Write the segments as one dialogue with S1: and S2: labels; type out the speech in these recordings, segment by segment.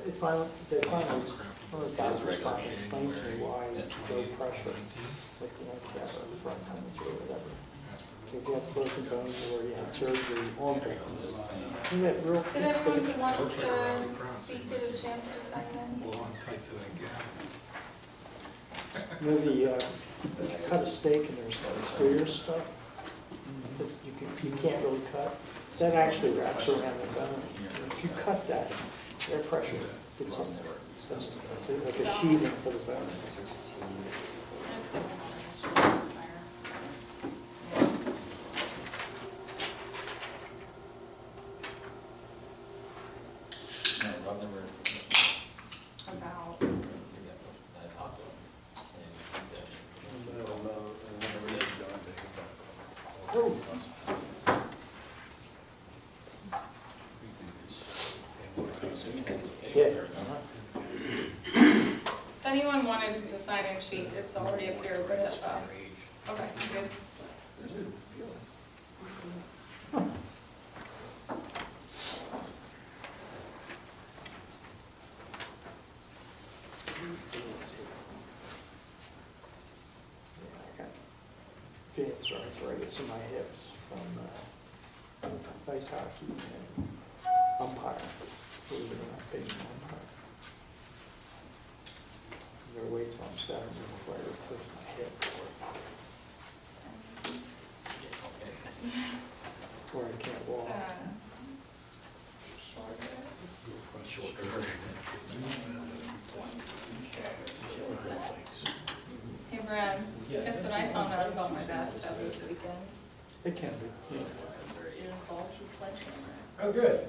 S1: they finally, one of the guys was finally explained to me why low pressure, like you have a front coming through or whatever. If you have broken bones or you had surgery on bones, you get real.
S2: Did anyone who wants to speak get a chance to sign in?
S1: You know, if you cut a steak and there's like clear stuff that you can't really cut, that actually wraps around the bone. If you cut that, air pressure gets in there. That's like a sheathing for the bone.
S2: That's the one.
S3: No, I've never.
S2: About.
S3: I talked to him, and he said, I never did.
S1: Oh. Yeah.
S2: If anyone wanted the sign-in sheet, it's already up here, but okay, good.
S1: Advanced arthritis in my hips from ice hockey and umpire. Believe it or not, baseball umpire. There were weights on Saturday before I replaced my hip. Where I can't
S2: It's
S1: walk.
S2: shorter. Hey Brad, guess what I found out about my bathtub this weekend?
S1: It can be.
S2: It involves a sledgehammer.
S4: Oh, good.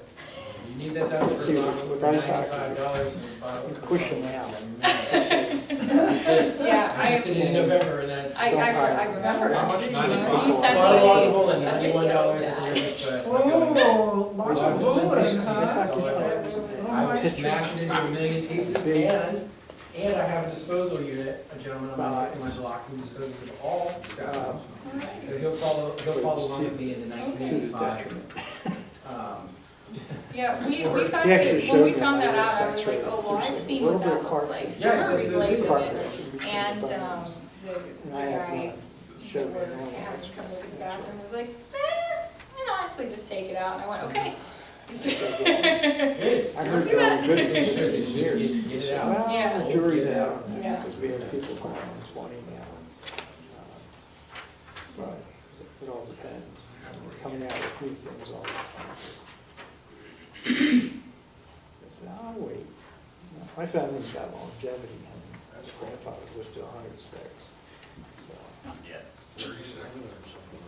S4: You need that done for
S1: See, with ice hockey,
S4: $95.
S1: you push them out.
S2: Yeah,
S4: I just did it in November, and that's
S2: I remember.
S4: How much?
S2: You
S4: 95?
S2: sent
S4: Bottle
S2: me
S4: laudable and
S2: a video
S4: $91
S2: of
S4: at the
S2: that.
S4: River Fest. I was smashing into a million pieces, and I have a disposal unit, a gentleman in my block who disposes of all scrap. So he'll follow along with me in the
S1: To the
S4: 1985.
S1: detriment.
S2: Yeah, we
S1: He
S2: found
S1: actually
S2: it,
S1: showed
S2: when we
S1: me
S2: found that
S1: how
S2: out, I
S1: it
S2: was
S1: stacks
S2: like,
S1: right
S2: oh, well,
S1: up.
S2: I've
S1: There's
S2: seen
S1: a
S2: what
S1: little
S2: that
S1: bit
S2: looks
S1: of
S2: like.
S1: carpet.
S2: So
S4: Yes,
S2: we're
S4: it's a
S2: replacing
S1: carpet.
S2: it. And the
S1: And I
S2: guy
S1: had showed me
S2: had
S1: one.
S2: to come look at the bathroom, was like, I'd honestly just take it out. And I went, okay.
S4: Good.
S1: I heard
S2: Do that.
S1: they're good for
S4: Should
S1: 60 years.
S4: get it out.
S1: Well,
S2: Yeah.
S1: the jury's
S4: Get it
S1: out,
S4: out.
S2: Yeah.
S1: because we have people buying 20 now. But it all depends. We're coming out with new things all the time. I said, I'll wait. My family's got longevity, and his grandfather lived to 100 steaks. So,
S3: Not yet.
S5: 30 seconds or something.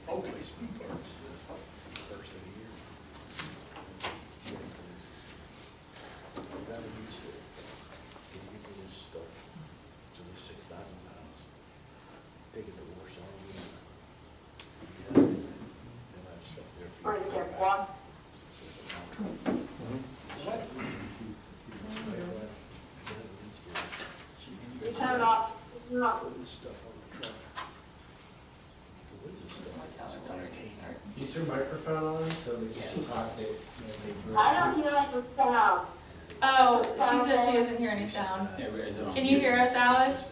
S5: Always been parts. First of the year. That needs to, can you get me this stuff? It's only 6,000 pounds. Take it to Warsaw. And I have stuff there for you.
S6: You turn off, no.
S5: Put this stuff on the truck. What is this stuff?
S4: Use your microphone on, so this
S2: Yes.
S4: talks it.
S6: I don't hear the sound.
S2: Oh, she said she doesn't hear any sound.
S3: Is it on
S2: Can you hear us, Alice?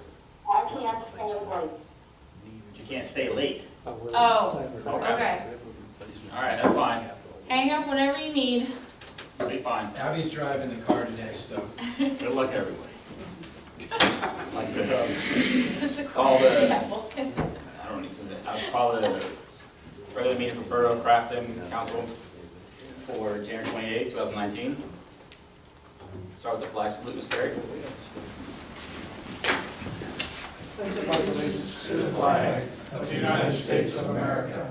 S6: I can't stay awake.
S3: You can't stay late.
S2: Oh, okay.
S3: All right, that's fine.
S2: Hang up whenever you need.
S3: It'll be fine.
S4: Abby's driving the car today, so.
S3: Good luck, everybody. Like to,
S2: Who's the
S3: Call
S2: quietest
S3: the-
S2: devil?
S3: I don't need to, I'll call the regular meeting for Borough Crafton Council for January 28, 2019. Start with the flag salute, Ms. Perry.
S7: To the flag of the United States of America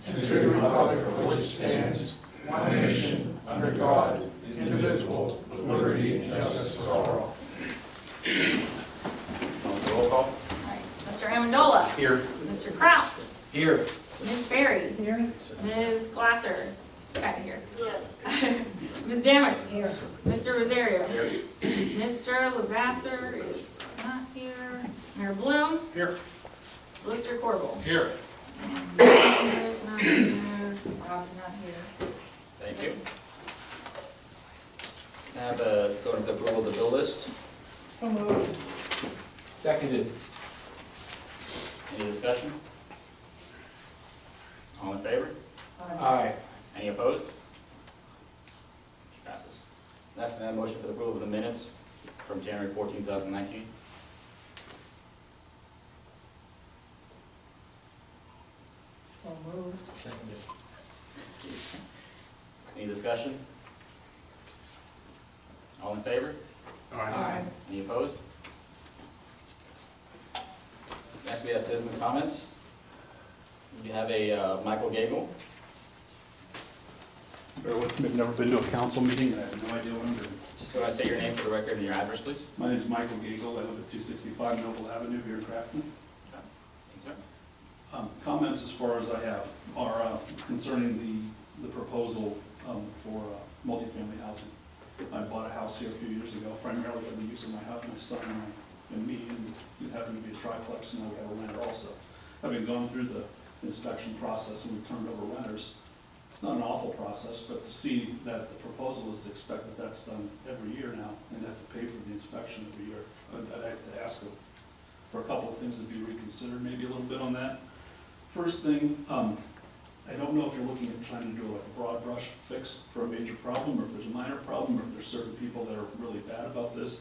S7: and to the republic for which it stands, one nation, under God, indivisible, with liberty and justice for all.
S3: Roll call.
S2: All right, Mr. Amendola.
S4: Here.
S2: Mr. Kraus.
S4: Here.
S2: Ms. Berry. Here. Ms. Glasser. Kind of here.
S6: Yes.
S2: Ms. Damitz. Here. Mr. Rosario.
S3: Here.
S2: Mr. Lavasser is not here. Mayor Bloom.
S3: Here.
S2: Solicitor Corbel.
S7: Here.
S2: Mayor is not here. Rob is not here.
S3: Thank you. Have go to the approval of the bill list.
S2: So moved.
S4: Seconded.
S3: Any discussion? All in favor?
S4: Aye.
S3: Any opposed? Motion passes. Next, I have a motion for the approval of the minutes from January 14, 2019.
S2: So moved.
S4: Seconded.
S3: Any discussion? All in favor?
S4: Aye.
S3: Any opposed? Next, we have citizen comments. We have a Michael Gagel.
S8: Bear with me, I've never been to a council meeting, and I have no idea what I'm doing.
S3: So I say your name for the record and your address, please.
S8: My name is Michael Gagel, I live at 265 Noble Avenue here in Crafton.
S3: Thank you, sir.
S8: Comments as far as I have are concerning the proposal for multifamily housing. I bought a house here a few years ago, primarily for the use of my house, my son and me, and it happened to be a triplex, and now we have a renter also. Having gone through the inspection process and we turned over renters, it's not an awful process, but to see that the proposal is to expect that that's done every year now, and have to pay for the inspection every year, I'd have to ask for a couple of things to be reconsidered, maybe a little bit on that. First thing, I don't know if you're looking at trying to do like a broad brush fix for a major problem, or if there's a minor problem, or if there's certain people that are really bad about this.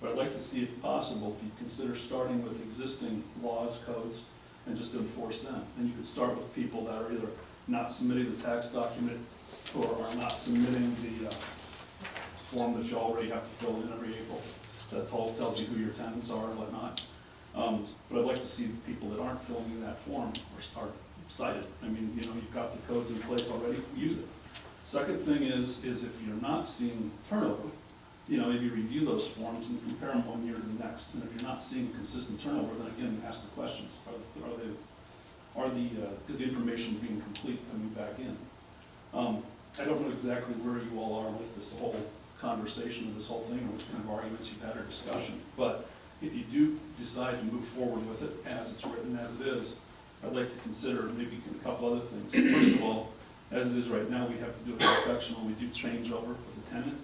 S8: But I'd like to see, if possible, if you consider starting with existing laws, codes, and just enforce them. And you could start with people that are either not submitting the tax document or are not submitting the form that you already have to fill in every April that tells you who your tenants are and whatnot. But I'd like to see people that aren't filling in that form or start cited. I mean, you know, you've got the codes in place already, use it. Second thing is if you're not seeing turnover, you know, maybe review those forms and compare them one year to the next. And if you're not seeing consistent turnover, then again, ask the questions. Is the information being complete coming back in? I don't know exactly where you all are with this whole conversation, or this whole thing, or what kind of arguments you've had or discussion. But if you do decide to move forward with it as it's written, as it is, I'd like to consider maybe a couple other things. First of all, as it is right now, we have to do an inspection when we do change over with a tenant.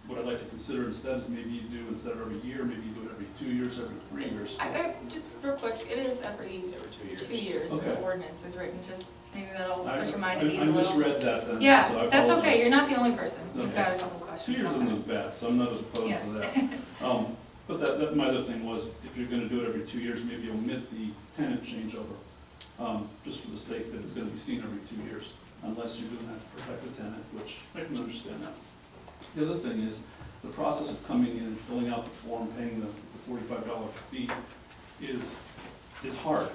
S8: What I'd like to consider instead is maybe you do, instead of every year, maybe you do it every 2 years, every 3 years.
S2: I just real quick, it is every
S3: Every 2 years.
S2: 2 years, the
S8: Okay.
S2: ordinance is written, just maybe that'll
S8: I
S2: push your mind at ease a little.
S8: misread that then, so I
S2: Yeah,
S8: apologize.
S2: that's okay, you're not the only person, you've
S8: Okay.
S2: got a couple
S8: 2
S2: questions
S8: years
S2: about
S8: isn't as
S2: that.
S8: bad, so I'm not as opposed
S2: Yeah.
S8: to that. But that, my other thing was, if you're gonna do it every 2 years, maybe omit the tenant changeover, just for the sake that it's gonna be seen every 2 years, unless you're doing that to protect the tenant, which I can understand that. The other thing is, the process of coming in, filling out the form, paying the $45 fee is hard.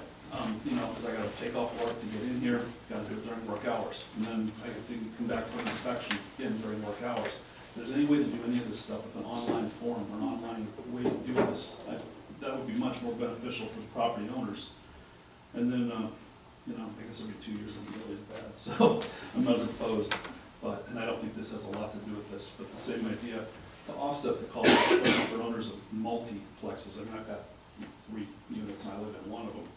S8: You know, because I gotta take off work to get in here, gotta do it during work hours, and then I have to come back for an inspection again during work hours. If there's any way to do any of this stuff with an online form or an online way to do this, that would be much more beneficial for the property owners. And then, you know, I guess every 2 years isn't really as bad, so I'm not as opposed. And I don't think this has a lot to do with this, but the same idea, to offset the cost, especially for owners of multiplexes. I mean, I've got 3 units and I live in one of them.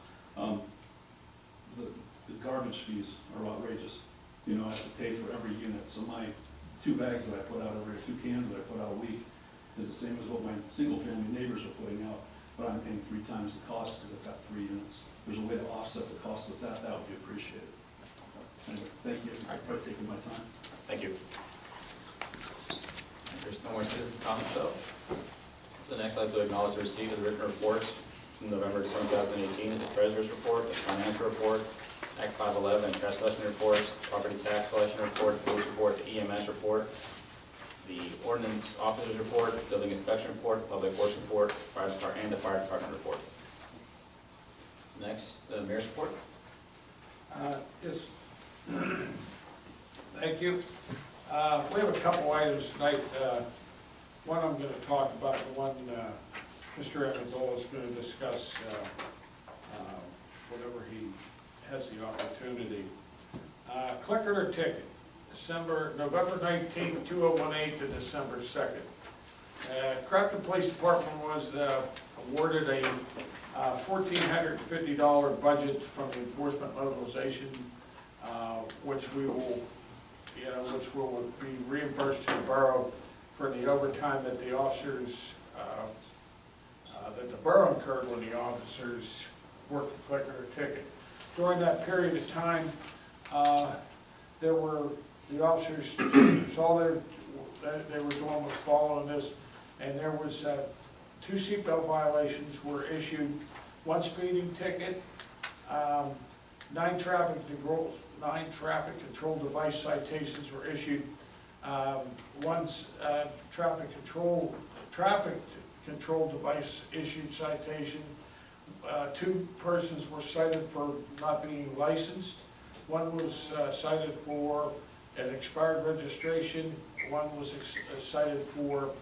S8: The garbage fees are outrageous. You know, I have to pay for every unit, so my 2 bags that I put out every, 2 cans that I put out a week is the same as what my single-family neighbors are putting out, but I'm paying 3 times the cost because I've got 3 units. If there's a way to offset the cost with that, that would be appreciated. Anyway, thank you for taking my time.
S3: Thank you. There's no more citizen comments, though. So next, I'd like to acknowledge the receipt of the written reports from November, December 2018, the treasurer's report, the financial report, Act 511, and trash collection reports, property tax collection report, police report, the EMS report, the ordinance officer's report, building inspection report, public works report, fire department, and the fire department report. Next, the mayor's report.
S7: Yes. Thank you. We have a couple items tonight. One I'm going to talk about, the one Mr. Amendola is going to discuss whenever he has the opportunity. Click it or ticket, November 19th, 2018 to December 2nd. Crafton Police Department was awarded a $1,450 budget from the enforcement mobilization, which will be reimbursed to the borough for the overtime that the officers, that the borough incurred when the officers worked the clicker ticket. During that period of time, the officers, all they were doing was following this, and there was 2 seatbelt violations were issued, 1 speeding ticket, 9 traffic control device citations were issued, 1 traffic control device issued citation, 2 persons were cited for not being licensed, 1 was cited for an expired registration, 1 was cited for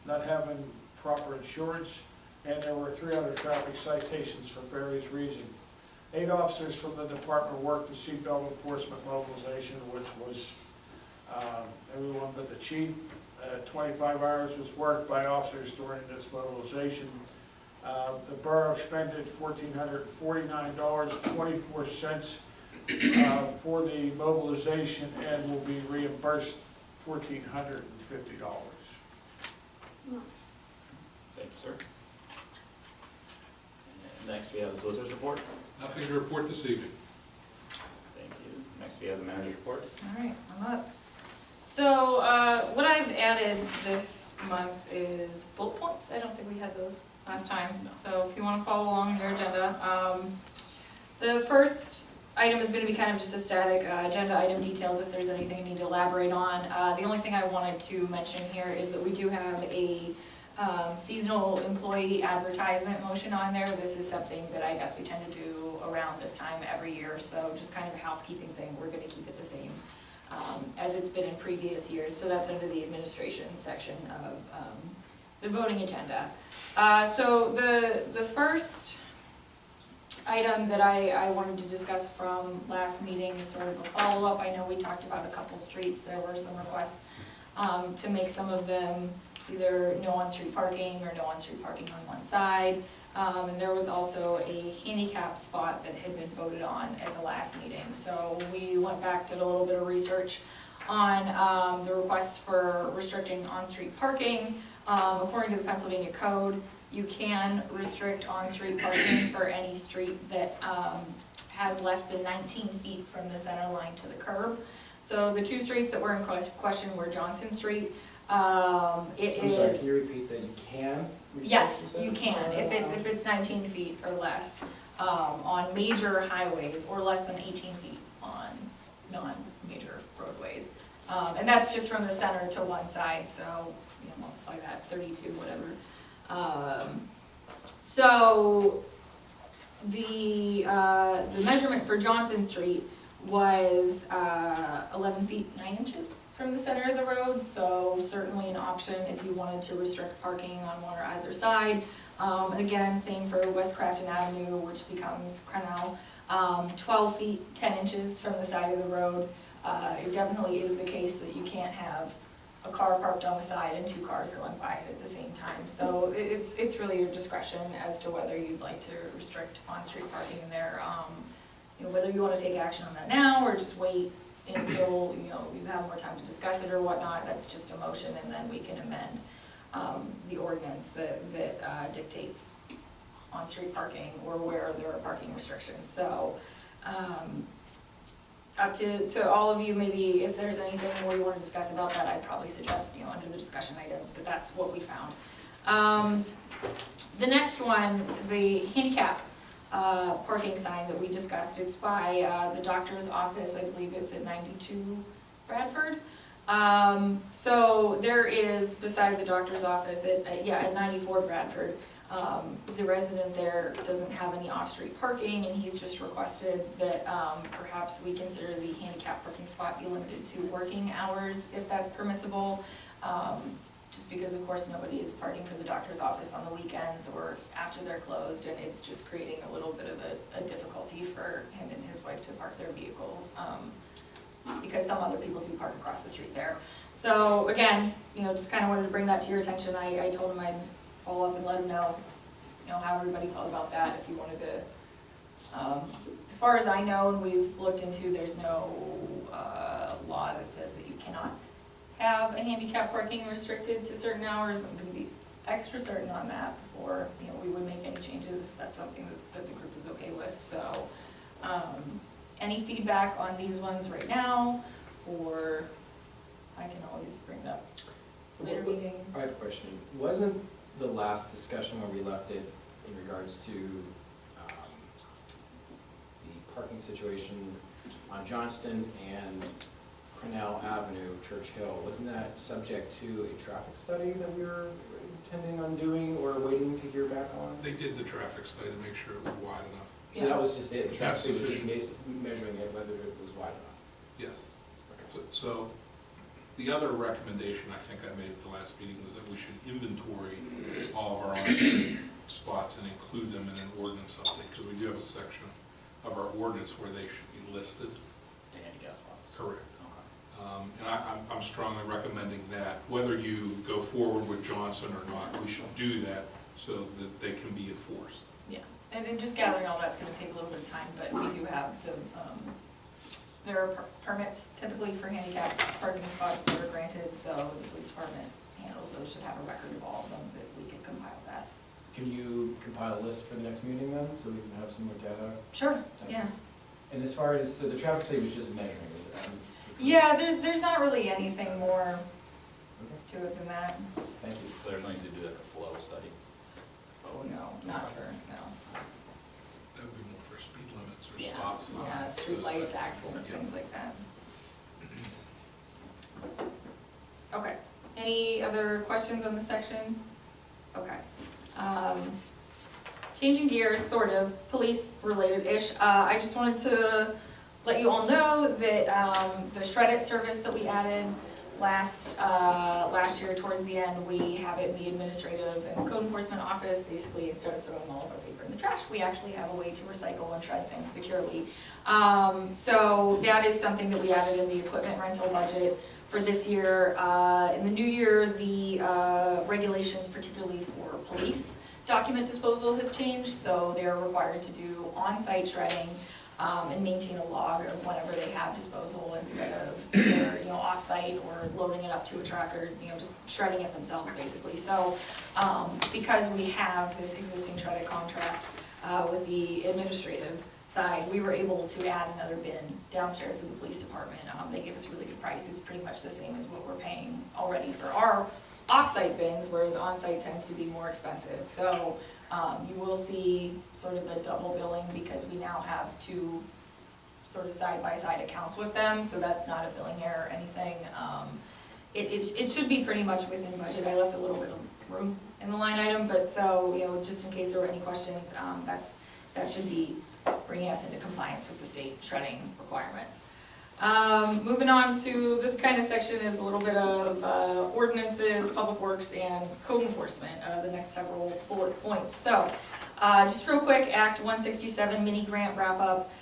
S7: not having proper insurance, and there were 3 other traffic citations for various reasons. 8 officers from the department worked the seatbelt enforcement mobilization, which was everyone but the chief. 25 hours was worked by officers during this mobilization. The borough expended $1,449.24 for the mobilization and will be reimbursed $1,450.
S3: Thank you, sir. And next, we have the solicitor's report.
S9: Nothing to report this evening.
S3: Thank you. Next, we have the manager's report.
S2: All right, I'm up. So, what I've added this month is bullet points. I don't think we had those last time. So if you want to follow along in your agenda, the first item is going to be kind of just a static agenda item details if there's anything you need to elaborate on. The only thing I wanted to mention here is that we do have a seasonal employee advertisement motion on there. This is something that I guess we tend to do around this time every year, so just kind of a housekeeping thing. We're going to keep it the same as it's been in previous years, so that's under the administration section of the voting agenda. So the first item that I wanted to discuss from last meeting is sort of a follow-up. I know we talked about a couple streets. There were some requests to make some of them either no on-street parking or no on-street parking on one side. And there was also a handicap spot that had been voted on at the last meeting. So we went back, did a little bit of research on the requests for restricting on-street parking. According to the Pennsylvania Code, you can restrict on-street parking for any street that has less than 19 feet from the center line to the curb. So the 2 streets that were in question were Johnson Street.
S4: I'm sorry, can you repeat that? You can?
S2: Yes, you can, if it's 19 feet or less, on major highways, or less than 18 feet on non-major roadways. And that's just from the center to one side, so, you know, multiply that, 32, whatever. So, the measurement for Johnson Street was 11 feet 9 inches from the center of the road, so certainly an option if you wanted to restrict parking on one or either side. And again, same for West Crafton Avenue, which becomes Crenell, 12 feet 10 inches from the side of the road. It definitely is the case that you can't have a car parked on the side and 2 cars going by it at the same time. So it's really your discretion as to whether you'd like to restrict on-street parking in there. You know, whether you want to take action on that now or just wait until, you know, you have more time to discuss it or whatnot, that's just a motion, and then we can amend the ordinance that dictates on-street parking or where there are parking restrictions. So up to all of you, maybe if there's anything more you want to discuss about that, I'd probably suggest, you know, under the discussion items, but that's what we found. The next one, the handicap parking sign that we discussed, it's by the doctor's office. I believe it's at 92 Bradford. So there is, beside the doctor's office, at 94 Bradford, the resident there doesn't have any off-street parking, and he's just requested that perhaps we consider the handicap parking spot be limited to working hours, if that's permissible. Just because, of course, nobody is parking for the doctor's office on the weekends or after they're closed, and it's just creating a little bit of a difficulty for him and his wife to park their vehicles, because some other people do park across the street there. So again, you know, just kind of wanted to bring that to your attention. I told him I'd follow up and let him know, you know, how everybody felt about that, if you wanted to. As far as I know, and we've looked into, there's no law that says that you cannot have a handicap parking restricted to certain hours. I'm gonna be extra certain on that before, we would make any changes, if that's something that the group is okay with, so. Any feedback on these ones right now, or I can always bring it up later meeting?
S4: I have a question. Wasn't the last discussion where we left it in regards to the parking situation on Johnston and Cornell Avenue, Church Hill, wasn't that subject to a traffic study that we were intending on doing or waiting to hear back on?
S9: They did the traffic study to make sure it was wide enough.
S4: So that was just it, the traffic
S9: That's
S4: study was just
S9: sufficient.
S4: measuring it, whether it was wide enough?
S9: Yes. So the other recommendation I think I made at the last meeting was that we should inventory all of our on-street spots and include them in an ordinance update, because we do have a section of our ordinance where they should be listed.
S3: The handicap spots.
S9: Correct.
S3: Okay.
S9: And I'm strongly recommending that, whether you go forward with Johnson or not, we should do that so that they can be enforced.
S2: Yeah, and then just gathering all that's gonna take a little bit of time, but we do have the, there are permits typically for handicap parking spots that are granted, so the police department handles those, should have a record of all of them, that we can compile that.
S4: Can you compile a list for the next meeting then, so we can have some more data?
S2: Sure, yeah.
S4: And as far as, so the traffic study was just measuring it?
S2: Yeah, there's not really anything more
S4: Okay,
S2: to it than that.
S4: thank you.
S3: So there's no need to do like a flow study.
S2: Oh, no, not for, no.
S9: That would be more for speed limits or
S2: Yeah,
S9: stop signs.
S2: yeah, street
S9: those
S2: lights,
S9: types of
S2: accidents,
S9: things.
S2: things like that. Okay, any other questions on this section? Okay. Changing gears, sort of, police related-ish, I just wanted to let you all know that, the shred-it service that we added last year towards the end, we have it in the administrative and code enforcement office. Basically, instead of throwing all of our paper in the trash, we actually have a way to recycle and shred things securely. So that is something that we added in the equipment rental budget for this year. In the new year, the regulations, particularly for police document disposal, have changed, so they're required to do on-site shredding and maintain a log of whenever they have disposal, instead of either, off-site or loading it up to a truck, or, just shredding it themselves, basically. So, because we have this existing shredded contract with the administrative side, we were able to add another bin downstairs at the police department. They give us a really good price. It's pretty much the same as what we're paying already for our off-site bins, whereas on-site tends to be more expensive. So you will see sort of a double billing, because we now have two sort of side-by-side accounts with them, so that's not a billing error or anything. It should be pretty much within budget. I left a little bit of room in the line item, but so, just in case there were any questions, that should be bringing us into compliance with the state shredding requirements. Moving on to this kind of section is a little bit of ordinances, public works, and code enforcement, the next several bullet points. So, just real quick, Act 167 mini grant wrap up.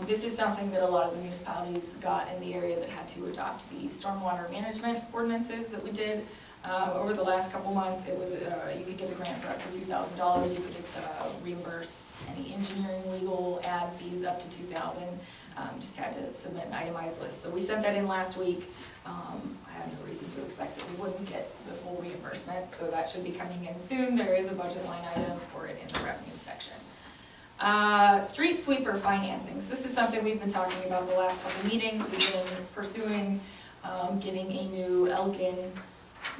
S2: This is something that a lot of the municipalities got in the area that had to adopt the stormwater management ordinances that we did. Over the last couple months, it was, you could get the grant for up to $2,000, you could reimburse any engineering, legal, ad fees up to $2,000. Just had to submit an itemized list. So we sent that in last week. I have no reason to expect that we wouldn't get the full reimbursement, so that should be coming in soon. There is a budget line item for it in the revenue section. Street sweeper financing. So this is something we've been talking about the last couple meetings. We've been pursuing getting a new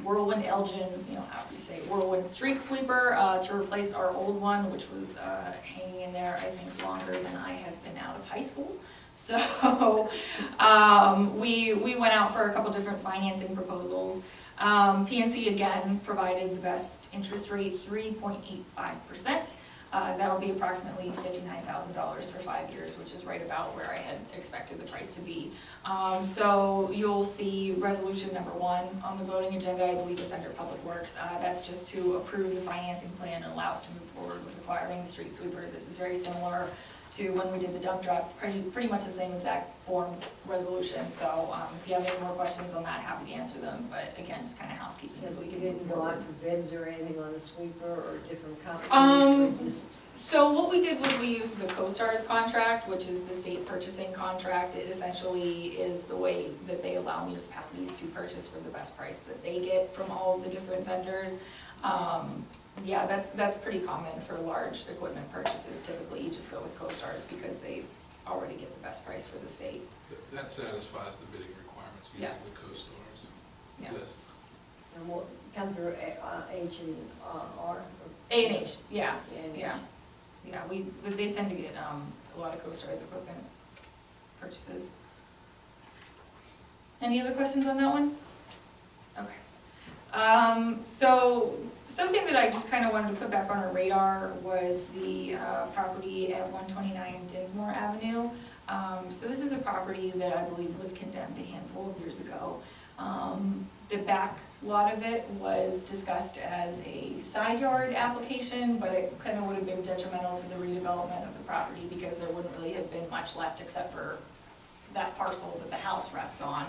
S2: Whirlwind Elgin, how do you say, Whirlwind street sweeper to replace our old one, which was hanging in there, I think, longer than I have been out of high school. So we went out for a couple different financing proposals. PNC again provided the best interest rate, 3.85%. That'll be approximately $59,000 for 5 years, which is right about where I had expected the price to be. So you'll see resolution number 1 on the voting agenda. I believe it's under Public Works. That's just to approve the financing plan and allow us to move forward with acquiring the street sweeper. This is very similar to when we did the dump truck, pretty much the same exact form resolution. So if you have any more questions on that, happy to answer them, but again, just kind of housekeeping, so
S10: So
S2: we
S10: you
S2: can
S10: didn't
S2: move
S10: go out
S2: forward.
S10: for bids or anything on the sweeper or different companies? or just-
S2: So what we did was we used the CoStarz contract, which is the state purchasing contract. It essentially is the way that they allow municipalities to purchase for the best price that they get from all of the different vendors. Yeah, that's pretty common for large equipment purchases. Typically, you just go with CoStarz because they already get the best price for the state.
S9: That satisfies the bidding requirements,
S2: Yeah.
S9: using the co-stars
S2: Yeah.
S9: list.
S10: And what comes through H and R?
S2: A&H, yeah,
S10: And
S2: yeah. Yeah, they tend to get a lot of CoStarz equipment purchases. Any other questions on that one? Okay. So something that I just kind of wanted to put back on our radar was the property at 129 Dinsmore Avenue. So this is a property that I believe was condemned a handful of years ago. The back lot of it was discussed as a side yard application, but it kind of would have been detrimental to the redevelopment of the property because there wouldn't really have been much left except for that parcel that the house rests on.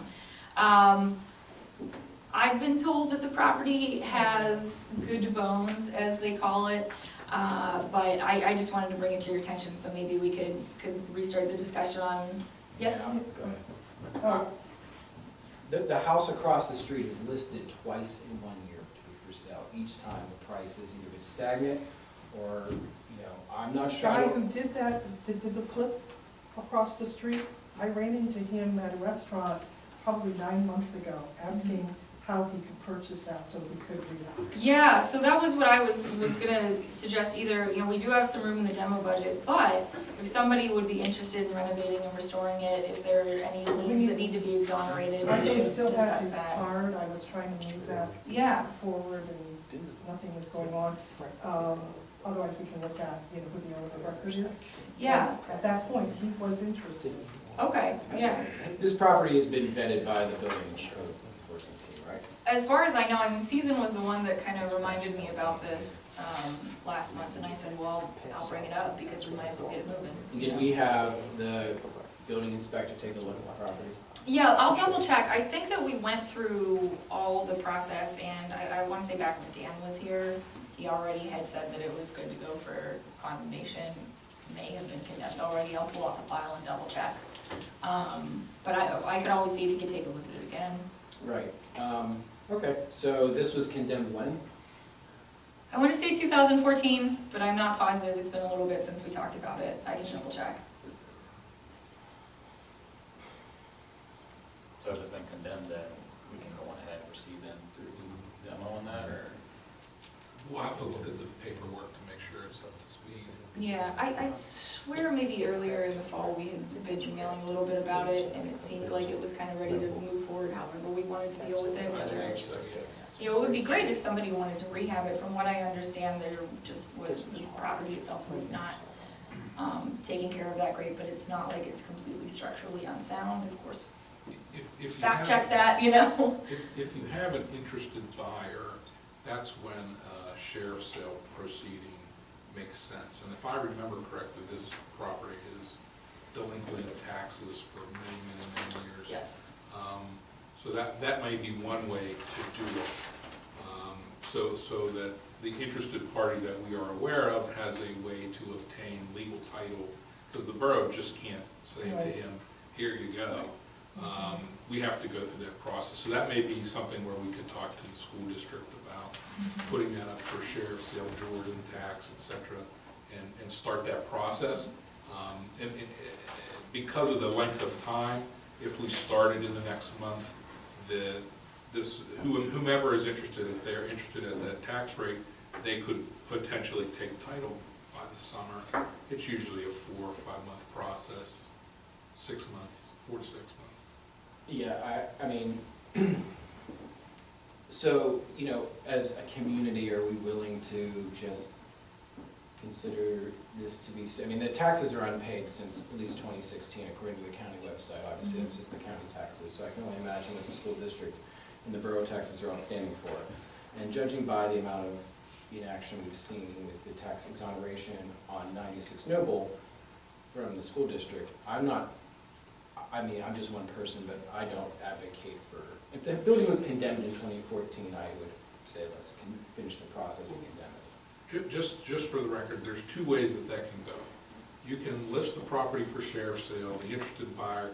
S2: I've been told that the property has good bones, as they call it, but I just wanted to bring it to your attention, so maybe we could restart the discussion on, yes?
S4: Yeah, go ahead. The house across the street is listed twice in 1 year to be for sale. Each time the price is either been stagnant or, I'm not sure.
S11: Guy who did that, did the flip across the street, I ran into him at a restaurant probably 9 months ago, asking how he could purchase that so we could read it.
S2: Yeah, so that was what I was gonna suggest. Either, we do have some room in the demo budget, but if somebody would be interested in renovating and restoring it, if there are any liens that need to be exonerated,
S11: I
S2: we should
S11: still have
S2: discuss
S11: his
S2: that.
S11: card, I was trying to move that
S2: Yeah,
S11: forward and nothing was going on. Otherwise, we can look at, who the owner of record is.
S2: yeah,
S11: At that point, he was interested.
S2: okay, yeah.
S4: This property has been vetted by the building code enforcement team, right?
S2: As far as I know, Susan was the one that kind of reminded me about this last month, and I said, well, I'll bring it up because we might as well get it moving.
S4: And did we have the building inspector take a look at the property?
S2: Yeah, I'll double check. I think that we went through all the process, and I want to say back when Dan was here, he already had said that it was good to go for condemnation. May have been condemned already. I'll pull off the file and double check. But I could always see if he could take a look at it again.
S4: Right. Okay, so this was condemned when?
S2: I want to say 2014, but I'm not positive. It's been a little bit since we talked about it. I can double check.
S3: So if it's been condemned, then we can go on ahead and proceed then through demo on that, or?
S9: We'll have to look at the paperwork to make sure it's up to speed.
S2: Yeah, I swear maybe earlier in the fall, we had been emailing a little bit about it, and it seemed like it was kind of ready to move forward however we wanted to deal with it, whether it's, it would be great if somebody wanted to rehab it. From what I understand, there just was, the property itself was not taking care of that great, but it's not like it's completely structurally unsound, of course.
S9: If you
S2: Fact
S9: have-
S2: check that,
S9: If you have an interested buyer, that's when a sheriff's sale proceeding makes sense. And if I remember correctly, this property is delinquent in taxes for many, many, many years.
S2: Yes.
S9: So that may be one way to do it. So that the interested party that we are aware of has a way to obtain legal title, because the borough just can't say to
S11: Right.
S9: him, here you go. We have to go through that process. So that may be something where we could talk to the school district about putting that up for sheriff's sale, Jordan tax, et cetera, and start that process. And because of the length of time, if we started in the next month, whomever is interested, if they're interested at that tax rate, they could potentially take title by the summer. It's usually a 4 or 5 month process, 6 months, 4 to 6 months.
S4: Yeah, I mean, so, as a community, are we willing to just consider this to be, the taxes are unpaid since at least 2016, according to the county website. Obviously, it's just the county taxes, so I can only imagine what the school district and the borough taxes are outstanding for. And judging by the amount of inaction we've seen with the tax exoneration on 96 Noble, from the school district, I'm not, I mean, I'm just one person, but I don't advocate for, if the building was condemned in 2014, I would say let's finish the process and condemn it.
S9: Just for the record, there's two ways that that can go. You can list the property for sheriff's sale, the interested buyer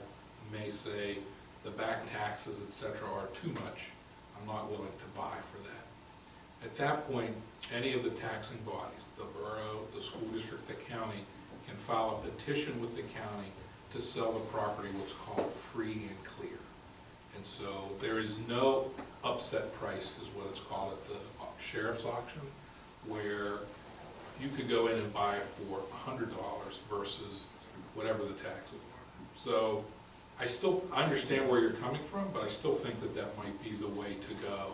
S9: may say the back taxes, et cetera, are too much, I'm not willing to buy for that. At that point, any of the taxing bodies, the borough, the school district, the county, can file a petition with the county to sell the property what's called free and clear. And so there is no upset price, is what it's called at the sheriff's auction, where you could go in and buy it for $100 versus whatever the taxes are. So I understand where you're coming from, but I still think that that might be the way to go.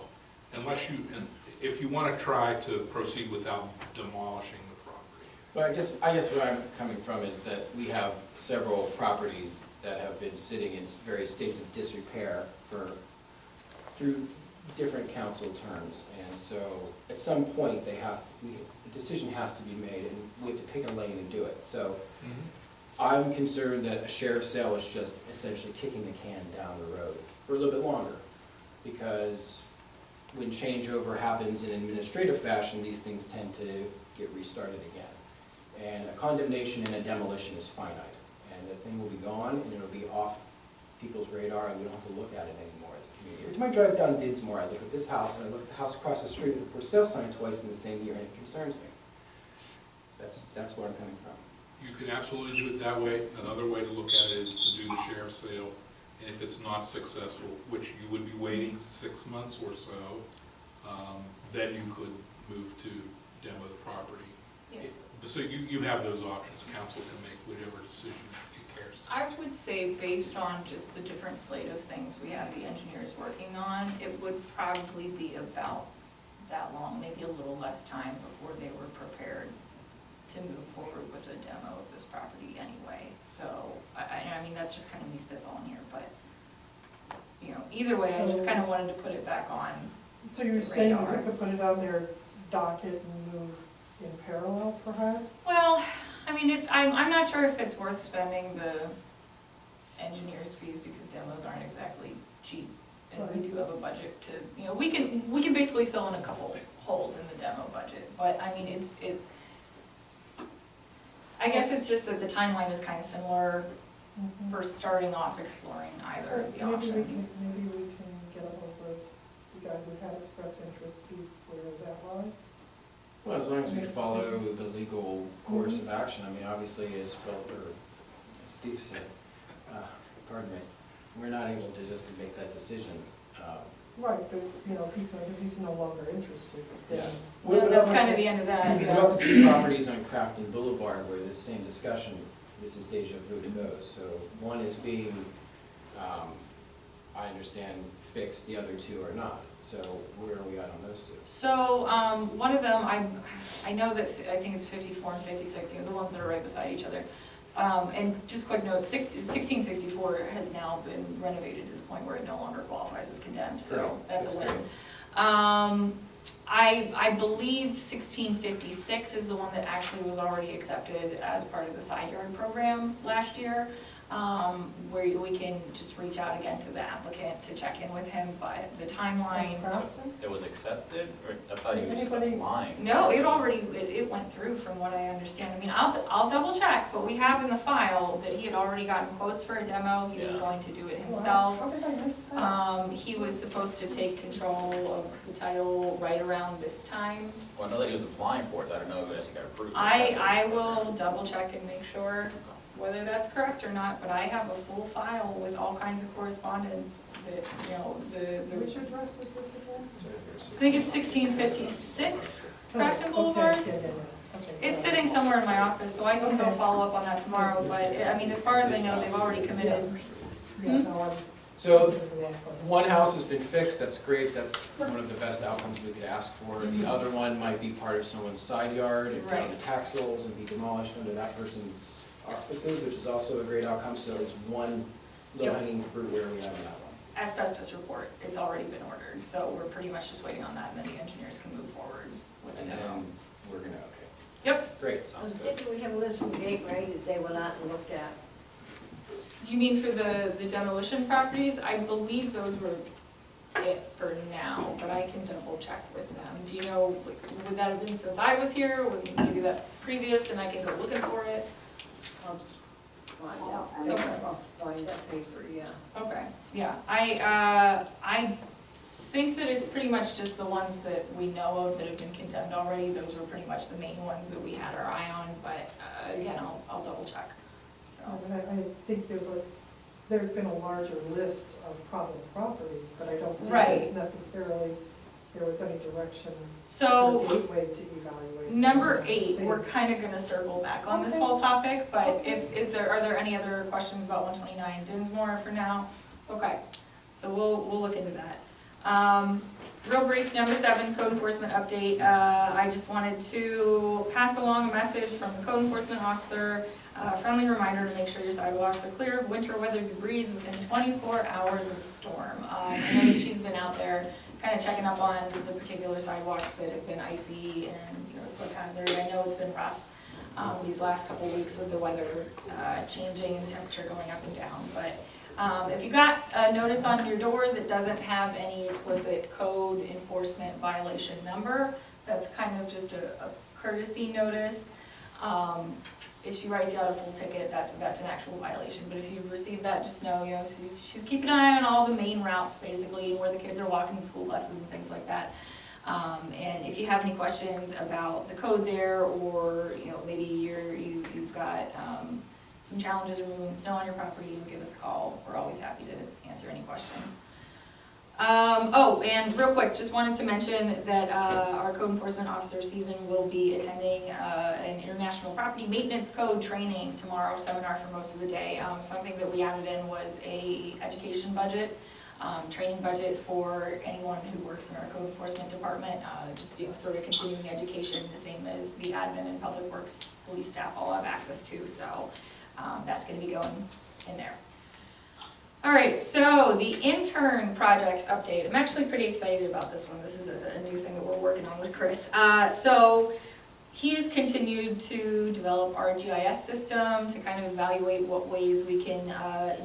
S9: Unless you, and if you want to try to proceed without demolishing the property.
S4: Well, I guess where I'm coming from is that we have several properties that have been sitting in various states of disrepair through different council terms. And so at some point, a decision has to be made, and we have to pick a lane and do it. So I'm concerned that a sheriff's sale is just essentially kicking the can down the road for a little bit longer, because when changeover happens in administrative fashion, these things tend to get restarted again. And a condemnation and a demolition is finite, and the thing will be gone, and it'll be off people's radar, and we don't have to look at it anymore as a community. Every time I drive down Dinsmore, I look at this house, and I look at the house across the street with the for sale sign twice in the same year, and it concerns me. That's where I'm coming from.
S9: You could absolutely do it that way. Another way to look at it is to do the sheriff's sale, and if it's not successful, which you would be waiting 6 months or so, then you could move to demo the property.
S2: Yeah.
S9: So you have those options. Council can make whatever decision it cares to.
S2: I would say based on just the different slate of things we have the engineers working on, it would probably be about that long, maybe a little less time before they were prepared to move forward with a demo of this property anyway. So, I mean, that's just kind of me spitballing here, but, you know, either way, I just kind of wanted to put it back on.
S11: So you're saying we could put it on their docket and move in parallel, perhaps?
S2: Well, I mean, I'm not sure if it's worth spending the engineer's fees, because demos aren't exactly cheap. And we do have a budget to, you know, we can basically fill in a couple holes in the demo budget, but I mean, I guess it's just that the timeline is kind of similar for starting off exploring either of the options.
S11: Maybe we can get a hold of the guy who had expressed interest, see where that was.
S4: Well, as long as we follow the legal course of action, I mean, obviously, as Steve said, pardon me, we're not able to just make that decision.
S11: Right, but, you know, if he's no longer interested, then.
S4: Yeah.
S2: Well, that's kind of the end of that.
S4: What about the two properties on Crafton Boulevard where the same discussion, this is deja vu to those? So one is being, I understand, fixed, the other two are not. So where are we at on those two?
S2: So, one of them, I know that, I think it's 54 and 56, you know, the ones that are right beside each other. And just quick note, 1664 has now been renovated to the point where it no longer qualifies as condemned, so that's a win. I believe 1656 is the one that actually was already accepted as part of the side yard program last year, where we can just reach out again to the applicant to check in with him, but the timeline.
S3: It was accepted, or I thought you were just applying?
S2: No, it went through from what I understand. I mean, I'll double check, but we have in the file that he had already gotten quotes for a demo. He was
S3: Yeah.
S2: going to do it himself.
S11: How did I miss that?
S2: He was supposed to take control of the title right around this time.
S3: Well, I know that he was applying for it, I don't know if it actually got approved.
S2: I will double check and make sure whether that's correct or not, but I have a full file with all kinds of correspondence that, you know,
S11: Which address is this again?
S2: I think it's 1656 Crafton Boulevard.
S11: Okay, yeah. Okay,
S2: It's
S11: sorry.
S2: sitting somewhere in my office, so I can go
S11: Okay.
S2: follow up on that tomorrow, but, I mean, as far as I know, they've already committed.
S11: Yeah, no, I was.
S4: So one house has been fixed, that's great, that's one of the best outcomes we could ask for. The other one might be part of someone's side yard and put on the tax rolls and be demolished under that person's auspices, which is also a great outcome. So it's one low-hanging fruit where we have on that one.
S2: Asbestos report, it's already been ordered, so we're pretty much just waiting on that, and then the engineers can move forward with the
S4: And
S2: demo.
S4: then we're gonna, okay.
S2: Yep.
S4: Great.
S3: Sounds good.
S10: Didn't we have a list from Gateway that they went out and looked at?
S2: Do you mean for the demolition properties? I believe those were it for now, but I can double check with them. Do you know, would that have been since I was here, or was it maybe that previous, and I can go looking for it?
S10: I'll find out.
S2: Okay.
S10: I'll find that paper, yeah.
S2: Okay, yeah, I think that it's pretty much just the ones that we know of that have been condemned already. Those were pretty much the main ones that we had our eye on, but again, I'll double check, so.
S11: I think there's been a larger list of problem properties, but I don't think
S2: Right.
S11: it's necessarily, there was any direction
S2: So,
S11: for Gateway to evaluate.
S2: number
S11: I
S2: 8,
S11: think.
S2: we're kind of gonna circle back on this
S11: Okay.
S2: whole topic, but
S11: Okay.
S2: are there any other questions about 129 Dinsmore for now? Okay, so we'll look into that. Real brief, number 7, code enforcement update. I just wanted to pass along a message from the code enforcement officer, a friendly reminder to make sure your sidewalks are clear of winter weather debris within 24 hours of the storm. I know that she's been out there kind of checking up on the particular sidewalks that have been icy and, slip hazard. I know it's been rough these last couple weeks with the weather changing and the temperature going up and down, but if you got a notice on your door that doesn't have any explicit code enforcement violation number, that's kind of just a courtesy notice. If she writes you out a full ticket, that's an actual violation, but if you've received that, just know, she's keeping an eye on all the main routes, basically, where the kids are walking to school buses and things like that. And if you have any questions about the code there, or, maybe you've got, some challenges removing snow on your property, give us a call. We're always happy to answer any questions. And real quick, just wanted to mention that our code enforcement officer season will be attending an international property maintenance code training tomorrow, seminar for most of the day. Something that we added in was a education budget, training budget for anyone who works in our code enforcement department, just sort of continuing education, the same as the admin and public works police staff all have access to, so that's going to be going in there. All right, so the intern projects update. I'm actually pretty excited about this one. This is a new thing that we're working on with Chris. So he has continued to develop our GIS system to kind of evaluate what ways we can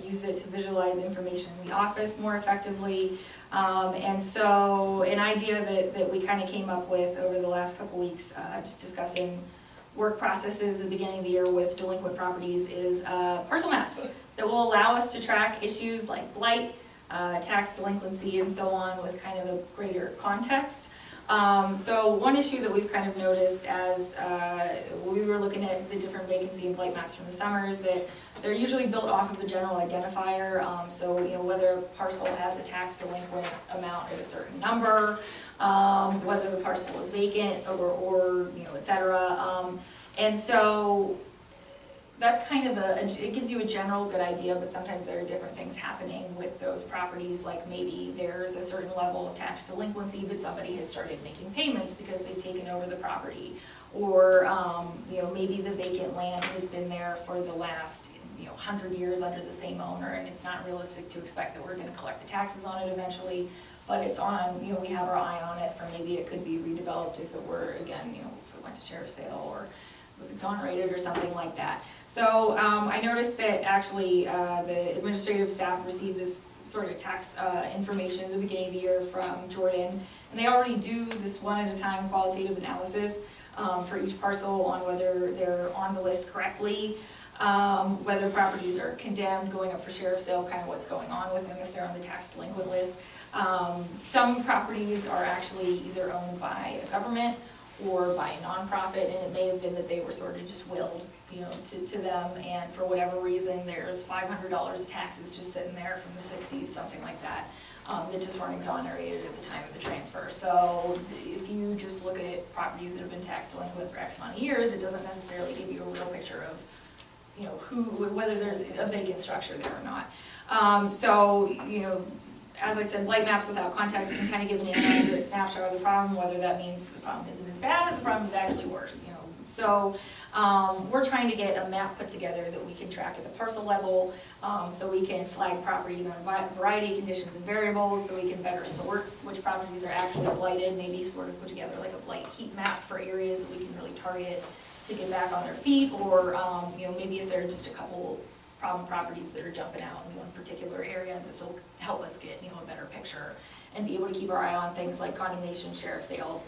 S2: use it to visualize information in the office more effectively. And so an idea that we kind of came up with over the last couple weeks, just discussing work processes at the beginning of the year with delinquent properties, is parcel maps that will allow us to track issues like blight, tax delinquency, and so on with kind of a greater context. So one issue that we've kind of noticed as we were looking at the different vacancy and blight maps from the summer is that they're usually built off of a general identifier. So whether a parcel has a tax delinquent amount at a certain number, whether the parcel is vacant or et cetera. And so that's kind of it gives you a general good idea, but sometimes there are different things happening with those properties, like maybe there's a certain level of tax delinquency, but somebody has started making payments because they've taken over the property. Or, maybe the vacant land has been there for the last 100 years under the same owner, and it's not realistic to expect that we're gonna collect the taxes on it eventually, but it's on, we have our eye on it for maybe it could be redeveloped if it were, again, if it went to sheriff's sale or was exonerated or something like that. So I noticed that actually the administrative staff received this sort of tax information at the beginning of the year from Jordan, and they already do this one at a time qualitative analysis for each parcel on whether they're on the list correctly, whether properties are condemned, going up for sheriff's sale, kind of what's going on with them if they're on the tax delinquent list. Some properties are actually either owned by a government or by a nonprofit, and it may have been that they were sort of just willed, to them, and for whatever reason, there's $500 taxes just sitting there from the 60s, something like that, that just weren't exonerated at the time of the transfer. So if you just look at properties that have been tax delinquent for X amount of years, it doesn't necessarily give you a real picture of, whether there's a vacant structure there or not. As I said, blight maps without context can kind of give an inaccurate snapshot of the problem, whether that means the problem isn't as bad or the problem is actually worse. We're trying to get a map put together that we can track at the parcel level, so we can flag properties on a variety of conditions and variables, so we can better sort which properties are actually blighted, maybe sort of put together like a blight heat map for areas that we can really target to get back on their feet, or, maybe if there are just a couple problem properties that are jumping out in one particular area, this will help us get, a better picture and be able to keep our eye on things like condemnation, sheriff sales,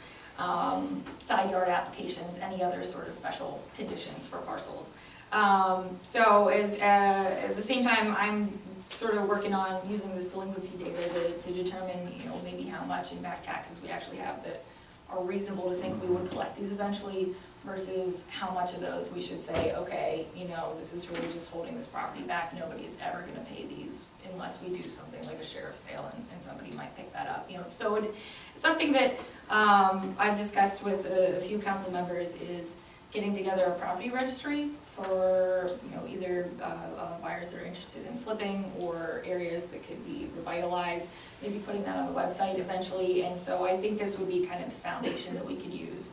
S2: side yard applications, any other sort of special conditions for parcels. At the same time, I'm sort of working on using this delinquency data to determine, maybe how much in back taxes we actually have that are reasonable to think we would collect these eventually, versus how much of those we should say, okay, this is really just holding this property back, nobody's ever gonna pay these unless we do something like a sheriff's sale and somebody might pick that up, So something that I've discussed with a few council members is getting together a property registry for, either buyers that are interested in flipping or areas that could be revitalized, maybe putting that on the website eventually. And so I think this would be kind of the foundation that we could use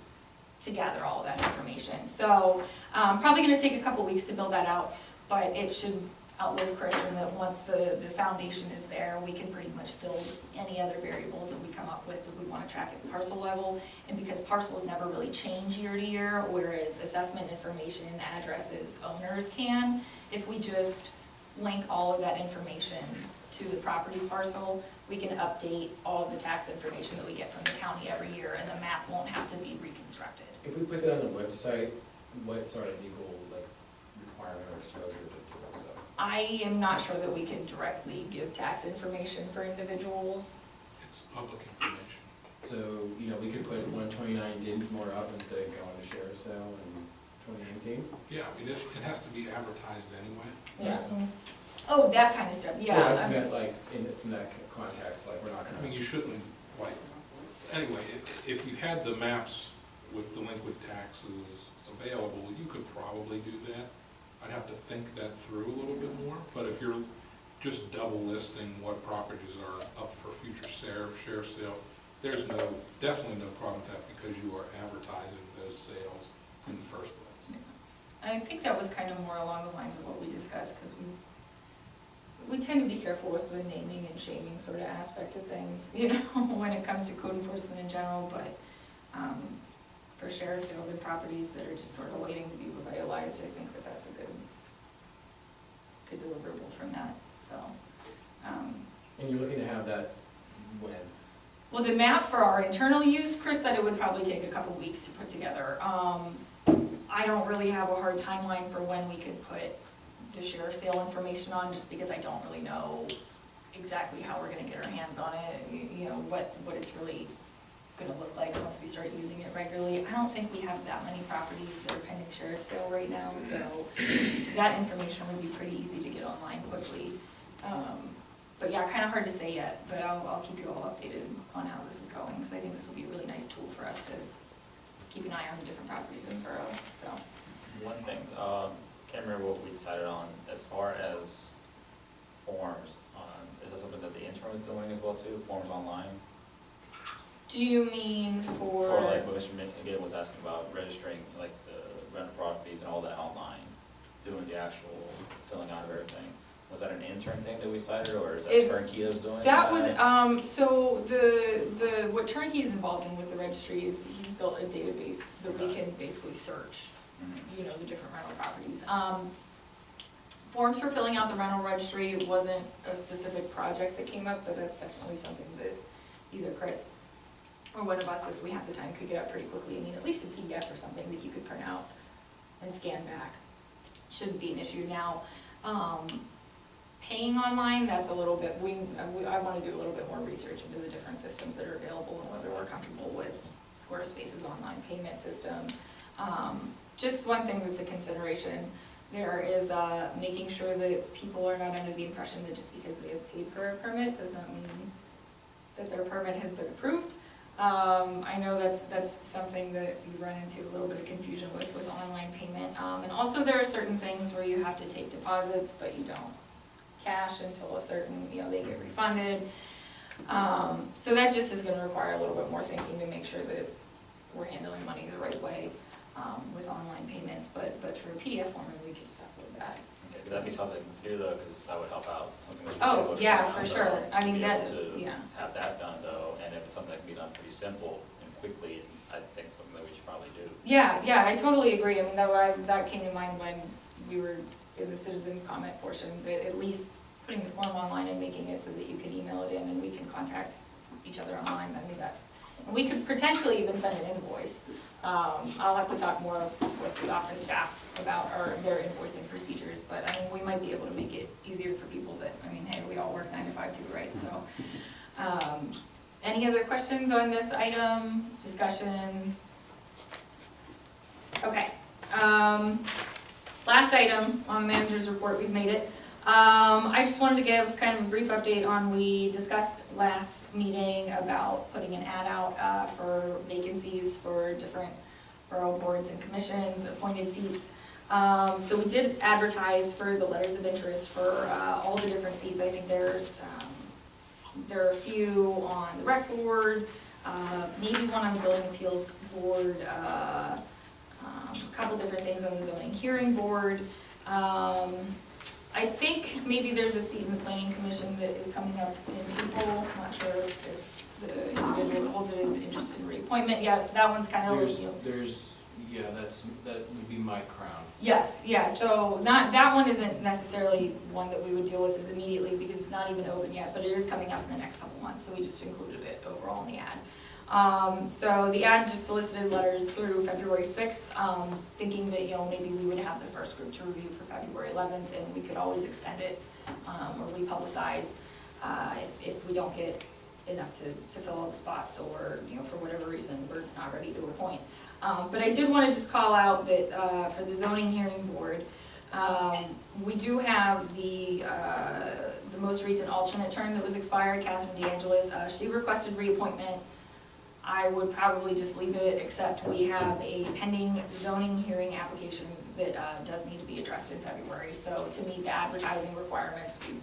S2: to gather all of that information. So probably gonna take a couple weeks to build that out, but it should outlive Chris, and that once the foundation is there, we can pretty much build any other variables that we come up with that we wanna track at the parcel level. And because parcels never really change year to year, whereas assessment information, addresses, owners can, if we just link all of that information to the property parcel, we can update all of the tax information that we get from the county every year, and the map won't have to be reconstructed.
S4: If we put that on the website, what sort of legal, requirement or exposure to that stuff?
S2: I am not sure that we can directly give tax information for individuals.
S9: It's public information.
S4: So, we could put 129 Dinsmore up and say go on a sheriff's sale in 2019?
S9: Yeah, it has to be advertised anyway.
S2: Yeah. Oh, that kind of stuff, yeah.
S4: I just meant from that context, we're not
S9: I mean,
S4: gonna.
S9: you shouldn't, anyway, if you had the maps with delinquent taxes available, you could probably do that. I'd have to think that through a little bit more, but if you're just double listing what properties are up for future sheriff sale, there's definitely no problem with that, because you are advertising those sales in the first place.
S2: I think that was kind of more along the lines of what we discussed, because we tend to be careful with the naming and shaming sort of aspect of things, when it comes to code enforcement in general, but for sheriff sales and properties that are just sort of waiting to be revitalized, I think that that's a good deliverable from that, so.
S4: And you're looking to have that when?
S2: Well, the map for our internal use, Chris said it would probably take a couple weeks to put together. I don't really have a hard timeline for when we could put the sheriff sale information on, just because I don't really know exactly how we're gonna get our hands on it, what it's really gonna look like once we start using it regularly. I don't think we have that many properties that are pending sheriff sale right now, so that information would be pretty easy to get online quickly. But yeah, kind of hard to say yet, but I'll keep you all updated on how this is going, because I think this will be a really nice tool for us to keep an eye on the different properties in Borough, so.
S3: One thing, can't remember what we decided on as far as forms. Is that something that the intern is doing as well too, forms online?
S2: Do you mean for?
S3: For what Mr. again was asking about, registering the rental properties and all that online, doing the actual filling out of everything. Was that an intern thing that we decided, or is that Turnkey that was doing
S2: that? That was, so what Turnkey is involved in with the registry is he's built a database that we can basically search, the different rental properties. Forms for filling out the rental registry wasn't a specific project that came up, but that's definitely something that either Chris or one of us, if we have the time, could get up pretty quickly. I mean, at least a PDF or something that you could print out and scan back. Shouldn't be an issue now. Paying online, that's a little bit, I want to do a little bit more research into the different systems that are available and whether we're comfortable with Squarespace's online payment system. Just one thing that's a consideration there is making sure that people are not under the impression that just because they have paid for a permit doesn't mean that their permit has been approved. I know that's something that you run into a little bit of confusion with online payment. And also there are certain things where you have to take deposits, but you don't cash until a certain, they get refunded. So that just is gonna require a little bit more thinking to make sure that we're handling money the right way. with online payments, but for a PDF format, we could just upload that.
S3: Okay, could that be something to do though, because that would help out, something that you
S2: Oh,
S3: could able to
S2: yeah,
S3: put
S2: for
S3: down,
S2: sure.
S3: though,
S2: I mean,
S3: to be
S2: that-
S3: able to
S2: yeah.
S3: have that done though, and if it's something that can be done pretty simple and quickly, I think it's something that we should probably do.
S2: Yeah, I totally agree. I mean, that came to mind when we were in the citizen comment portion, that at least putting the form online and making it so that you can email it in and we can contact each other online, I mean, that, and we could potentially even send an invoice. I'll have to talk more with the office staff about their invoicing procedures, but I mean, we might be able to make it easier for people that, I mean, hey, we all work 9 to 5 too, right? So, any other questions on this item, discussion? Okay, last item on the manager's report, we've made it. I just wanted to give kind of a brief update on, we discussed last meeting about putting an ad out for vacancies for different borough boards and commissions, appointed seats. So we did advertise for the letters of interest for all the different seats. I think there are a few on the rec board, maybe one on the building appeals board, a couple different things on the zoning hearing board. I think maybe there's a seat in the planning commission that is coming up in April. I'm not sure if the individual that holds it is interested in reappointment yet. That one's kind of,
S4: that would be my crown.
S2: yes, yeah, so that one isn't necessarily one that we would deal with as immediately because it's not even open yet, but it is coming up in the next couple months, so we just included it overall in the ad. So the ad just solicited letters through February 6th, thinking that, maybe we would have the first group to review for February 11th, and we could always extend it, or republicize, if we don't get enough to fill all the spots, or, for whatever reason, we're not ready to appoint. But I did want to just call out that, for the zoning hearing board, we do have the most recent alternate term that was expired, Catherine DeAngelis. She requested reappointment. I would probably just leave it, except we have a pending zoning hearing application that does need to be addressed in February. So to meet the advertising requirements, we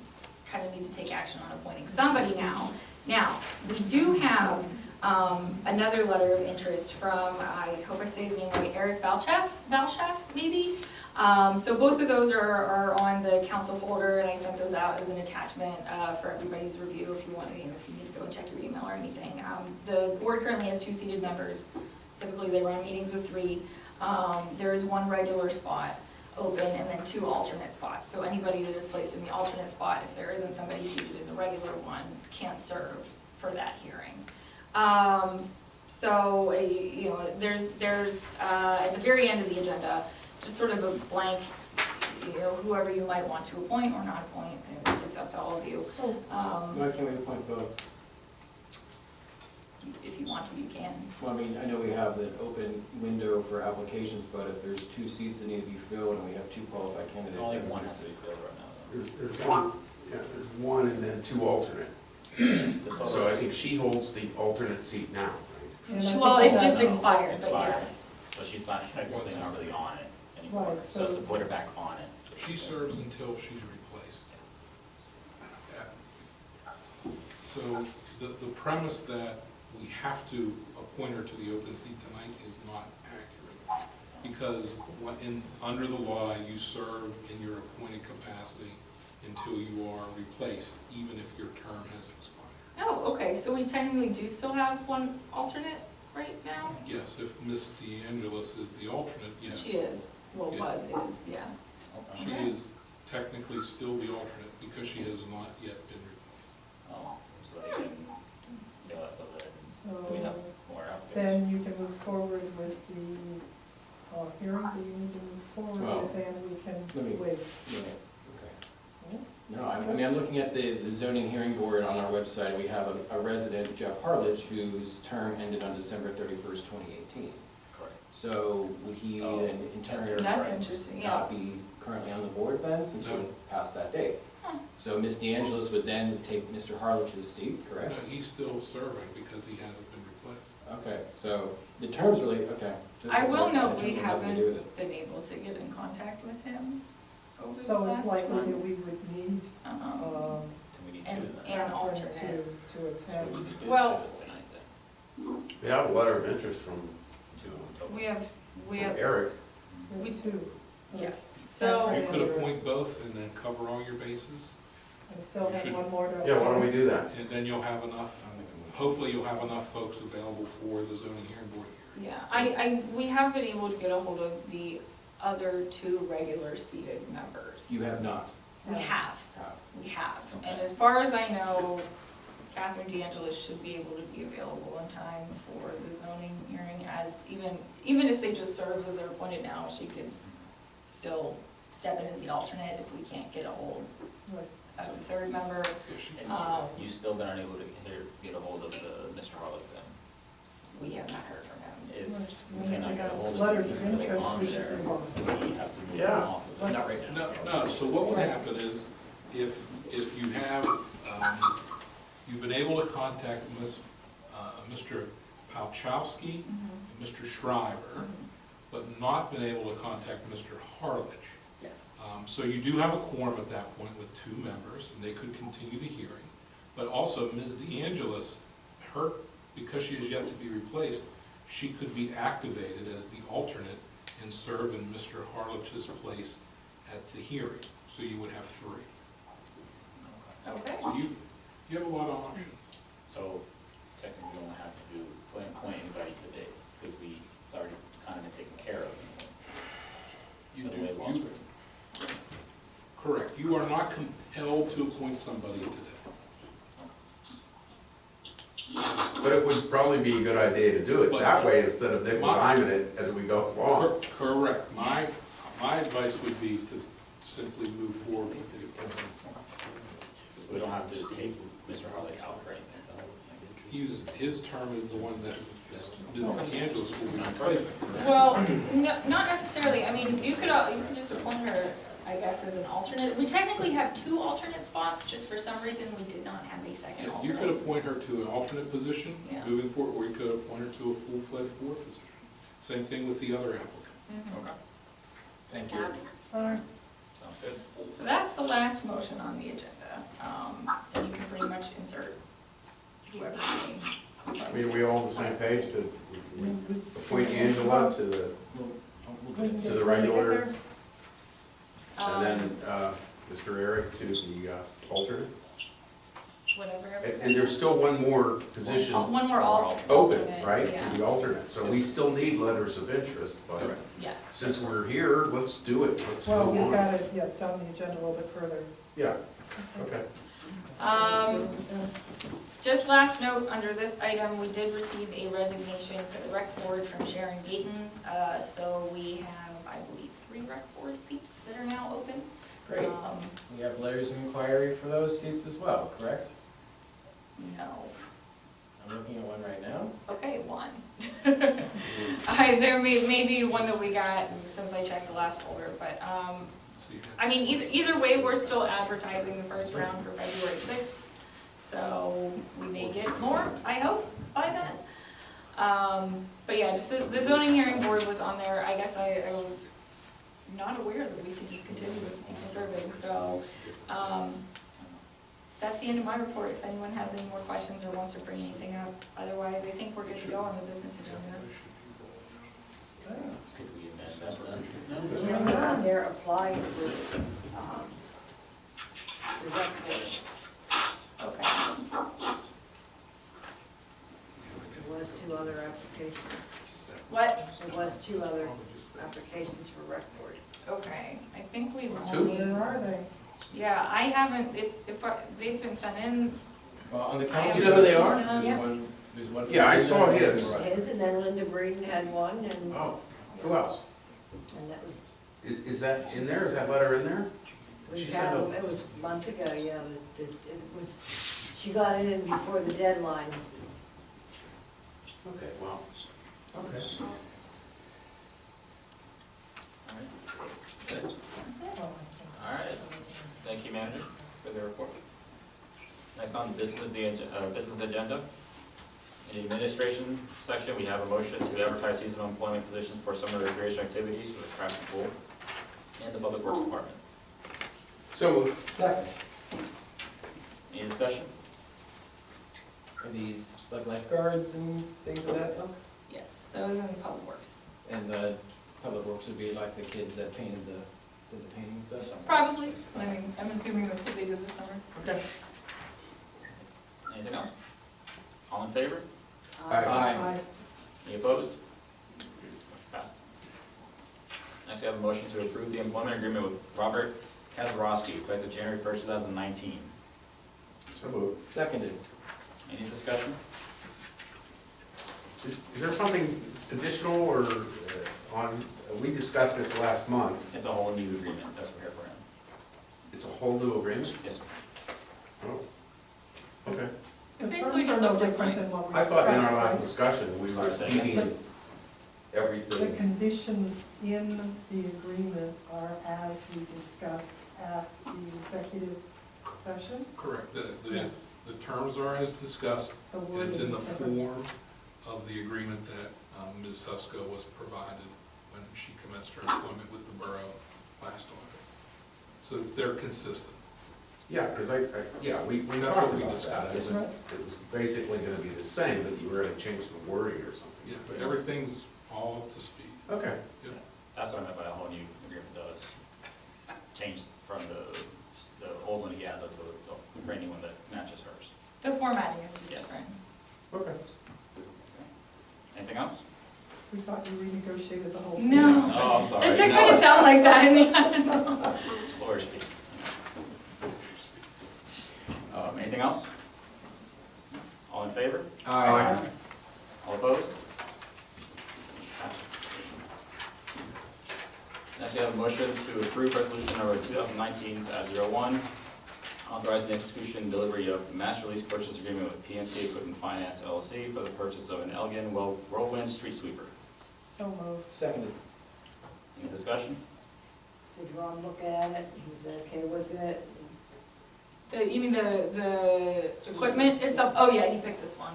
S2: kind of need to take action on appointing somebody now. Now, we do have another letter of interest from, I hope I say his name right, Eric Valchef, maybe? So both of those are on the council folder, and I sent those out as an attachment for everybody's review if you want, if you need to go and check your email or anything. The board currently has 2 seated members. Typically, they run meetings with 3. There is 1 regular spot open and then 2 alternate spots. So anybody that is placed in the alternate spot, if there isn't somebody seated in the regular one, can't serve for that hearing. So, there's at the very end of the agenda, just sort of a blank, whoever you might want to appoint or not appoint, and it's up to all of you.
S4: Why can't we appoint both?
S2: If you want to, you can.
S4: Well, I mean, I know we have the open window for applications, but if there's 2 seats that need to be filled and we have 2 qualified candidates.
S3: Only one has to be filled right now,
S12: There's one, there's 1 and then 2 alternate.
S3: though.
S12: So I think she holds the alternate seat now, right?
S11: And I think
S2: Well, it's
S11: she's
S2: just
S11: at-
S2: expired, but
S3: Expired.
S2: yes.
S3: So she's not technically not really on it anymore,
S11: Right,
S3: so it's
S11: so-
S3: to put her back on it.
S9: She serves until she's replaced. So the premise that we have to appoint her to the open seat tonight is not accurate. Because under the law, you serve in your appointed capacity until you are replaced, even if your term has expired.
S2: Oh, okay, so we technically do still have 1 alternate right now?
S9: Yes, if Ms. DeAngelis is the alternate, yes.
S2: She is, well,
S9: Yeah.
S2: is, yeah.
S3: Okay.
S9: She is technically still the alternate because she has not yet been replaced.
S3: Oh, so they can, that's what it is. Do we have
S11: So
S3: more applicants?
S11: then you can move forward with the hearing that you need to move forward
S4: Well,
S11: with, and we
S4: let
S11: can
S4: me-
S11: wait.
S4: Yeah, okay. No, I mean, I'm looking at the zoning hearing board on our website. We have a resident, Jeff Harlich, whose term ended on December 31st, 2018.
S3: Correct.
S4: So would he
S3: Oh,
S4: then in turn
S2: That's interesting, yeah.
S4: not be currently on the board then, since we're
S9: No.
S4: past that date?
S2: Huh.
S4: So Ms. DeAngelis would then take Mr. Harlich's seat, correct?
S9: No, he's still serving because he hasn't been replaced.
S4: Okay, so the term's really, okay. just to
S2: I will
S4: clarify,
S2: note
S4: the
S2: we
S4: terms have nothing to do with it.
S2: haven't been able to get in contact with him over the
S11: So
S2: last
S11: it's likely that
S2: month.
S11: we would need,
S3: Do we need 2
S2: And-
S3: then?
S2: and
S11: Catherine
S2: alternate.
S11: to
S3: So we
S11: attend.
S3: need to do
S2: Well-
S3: 2 tonight then.
S12: We have a letter of interest from,
S3: 2 total.
S2: We have We have,
S12: Eric,
S2: we,
S11: Two.
S2: yes, so,
S9: You could appoint both and then cover all your bases,
S11: I still have one more to.
S12: yeah, why don't we do that?
S9: and then you'll have enough, hopefully you'll have enough folks available for the zoning hearing board hearing.
S2: yeah, we have been able to get a hold of the other two regular seated members.
S4: You have not.
S2: We have, we have,
S4: Okay.
S2: and as far as I know, Catherine DeAngelis should be able to be available in time for the zoning hearing as, even if they just serve as they're appointed now, she could still step in as the alternate if we can't get a hold
S11: Right.
S2: of the third member.
S3: You still been unable to get a hold of Mr. Harlech then?
S2: We have not heard from him.
S3: If
S11: Right.
S3: we cannot get a hold of
S11: Letters
S3: him,
S11: of
S3: he's still
S11: interest,
S3: on
S11: we should
S3: there,
S11: do both.
S3: we have to move him
S1: Yeah.
S3: off.
S4: Not right now.
S9: No, so what would happen is, if you have, you've been able to contact Mr. Palchowski and Mr. Shriver, but not been able to contact Mr. Harlech.
S2: Yes.
S9: So you do have a quorum at that point with two members, and they could continue the hearing. But also, Ms. DeAngelis, because she is yet to be replaced, she could be activated as the alternate and serve in Mr. Harlech's place at the hearing. So you would have three.
S2: Okay.
S9: So you have a lot of options.
S3: So technically, we don't have to appoint anybody today, because it's already kind of been taken care of.
S9: You
S3: The way laws
S9: do,
S3: written.
S9: correct. You are not compelled to appoint somebody today.
S12: But it would probably be a good idea to do it that way instead of nickel diming it as we go along.
S9: Correct. My advice would be to simply move forward with the appointments.
S3: We don't have to take Mr. Harlech out for anything, though.
S9: His term is the one that Ms. DeAngelis will be replacing.
S2: Well, no, not necessarily, I mean, you could just appoint her, I guess, as an alternate. We technically have two alternate spots, just for some reason, we did not have a second
S9: You could
S2: alternate.
S9: appoint her to an alternate position
S2: Yeah.
S9: moving forward, or you could appoint her to a full-fledged board position. Same thing with the other applicant.
S2: Mhm.
S3: Okay. Thank you.
S11: All right.
S3: Sounds good.
S2: So that's the last motion on the agenda, and you can pretty much insert whoever's name.
S12: I mean, we all on the same page that we appoint Angela to the,
S11: We can
S12: to
S11: get-
S12: the
S11: when we get
S12: regular,
S11: there,
S12: and then Mr. Eric to the alternate.
S2: Whatever.
S12: And there's still one more position
S2: One more
S12: open,
S2: alternate.
S12: right,
S2: Yeah.
S12: to the alternate. So we still need letters of interest, but
S2: Yes.
S12: since we're here, let's do it, let's
S11: Well,
S12: go
S11: we've
S12: on.
S11: got it, yeah, it's on the agenda a little bit further.
S12: Yeah, okay.
S2: Just last note, under this item, we did receive a resignation for the rec board from Sharon Gatens. So we have, I believe, 3 rec board seats that are now open.
S4: Great. We have letters of inquiry for those seats as well, correct?
S2: No.
S4: I'm looking at one right now.
S2: Okay, 1. There may be one that we got since I checked the last folder, but,
S9: So you have-
S2: I mean, either way, we're still advertising the first round for February 6th. So we may get more, I hope, by then. But yeah, just the zoning hearing board was on there. I guess I was not aware that we could just continue with people serving, so, that's the end of my report. If anyone has any more questions or wants to bring anything up, otherwise, I think we're good to go on the business agenda.
S3: Could we amend that then?
S10: There's nothing on there applying for, the rec board.
S2: Okay.
S10: There was 2 other applications.
S2: What?
S10: There was 2 other applications for rec board.
S2: Okay, I think we've
S12: Two?
S2: only,
S11: Where are they?
S2: yeah, I haven't, they've been sent in.
S4: Well, on the
S2: I
S4: council.
S12: You know who they are?
S4: There's
S2: Yeah.
S4: there's one. for
S12: Yeah, I saw
S4: Linda,
S12: his.
S4: and
S10: His, and then Linda Breeden had one, and,
S12: Oh, who else?
S10: and that was,
S12: Is that in there, is that letter in there?
S10: we
S12: She
S10: got,
S12: said
S10: it was months ago, yeah, it was, she got it in before the deadline.
S12: Okay, well, okay.
S3: All right. Good.
S2: That's it.
S11: Oh, I see.
S3: All right. Thank you, manager, for the report. Next on business agenda. In the administration section, we have a motion to advertise seasonal employment positions for summer recreation activities for the Crafton pool and the public works department.
S12: So moved.
S4: Second.
S3: Any discussion?
S4: Are these like lifeguards and things of that ilk?
S2: Yes, those in Public Works.
S4: And the public works would be like the kids that painted did the paintings this summer?
S2: Probably, I mean, I'm assuming that's what they did this summer.
S4: Okay.
S3: Anything else? All in favor?
S12: Aye.
S11: Aye.
S3: Any opposed? Passed. Next, we have a motion to approve the employment agreement with Robert Kazarowski, effective January 1st, 2019.
S12: So moved.
S4: Seconded.
S3: Any discussion?
S12: Is there something additional or on, we discussed this last month,
S3: It's a whole new agreement, that's what we're here for him.
S12: it's a whole new agreement?
S3: Yes, sir.
S12: Oh, okay.
S11: The
S2: Basically
S11: terms
S2: just
S11: are no
S2: looks like
S11: different
S2: mine.
S11: than what we
S12: I thought in our
S11: discussed,
S12: last
S11: right?
S12: discussion, we were
S3: Sorry, say again.
S12: repeating
S11: The
S12: everything.
S11: conditions in the agreement are as we discussed at the executive session?
S9: Correct.
S11: Yes.
S9: The terms are as discussed,
S11: The
S9: and
S11: wording
S9: it's
S11: is
S9: in the
S11: different.
S9: form of the agreement that Ms. Susko was provided when she commenced her employment with the borough last August. So they're consistent.
S12: Yeah, because we
S9: That's
S12: talked
S9: what we
S12: about
S9: discussed.
S12: that. It was basically gonna be the same, but you were gonna change the wording or something.
S9: Yeah, but everything's all up to speed.
S12: Okay.
S3: That's what I meant by a whole new agreement does. Change from the old one he had to the brand new one that matches hers.
S2: The formatting is just
S3: Yes.
S2: different.
S12: Okay.
S3: Anything else?
S11: We thought you renegotiated the whole thing.
S2: No.
S3: Oh, I'm sorry.
S2: It took
S3: No.
S2: me to sound like that in the end.
S3: Slower speed. Anything else? All in favor?
S12: Aye.
S3: All opposed? Next, we have a motion to approve resolution number 2019-01, authorizing the execution and delivery of master lease purchase agreement with PNC Equipment Finance LLC for the purchase of an Elgin Whirlwind street sweeper.
S11: So moved.
S4: Seconded.
S3: Any discussion?
S10: Did Ron look at it? He was okay with it?
S2: You mean the equipment itself? Oh, yeah, he picked this one.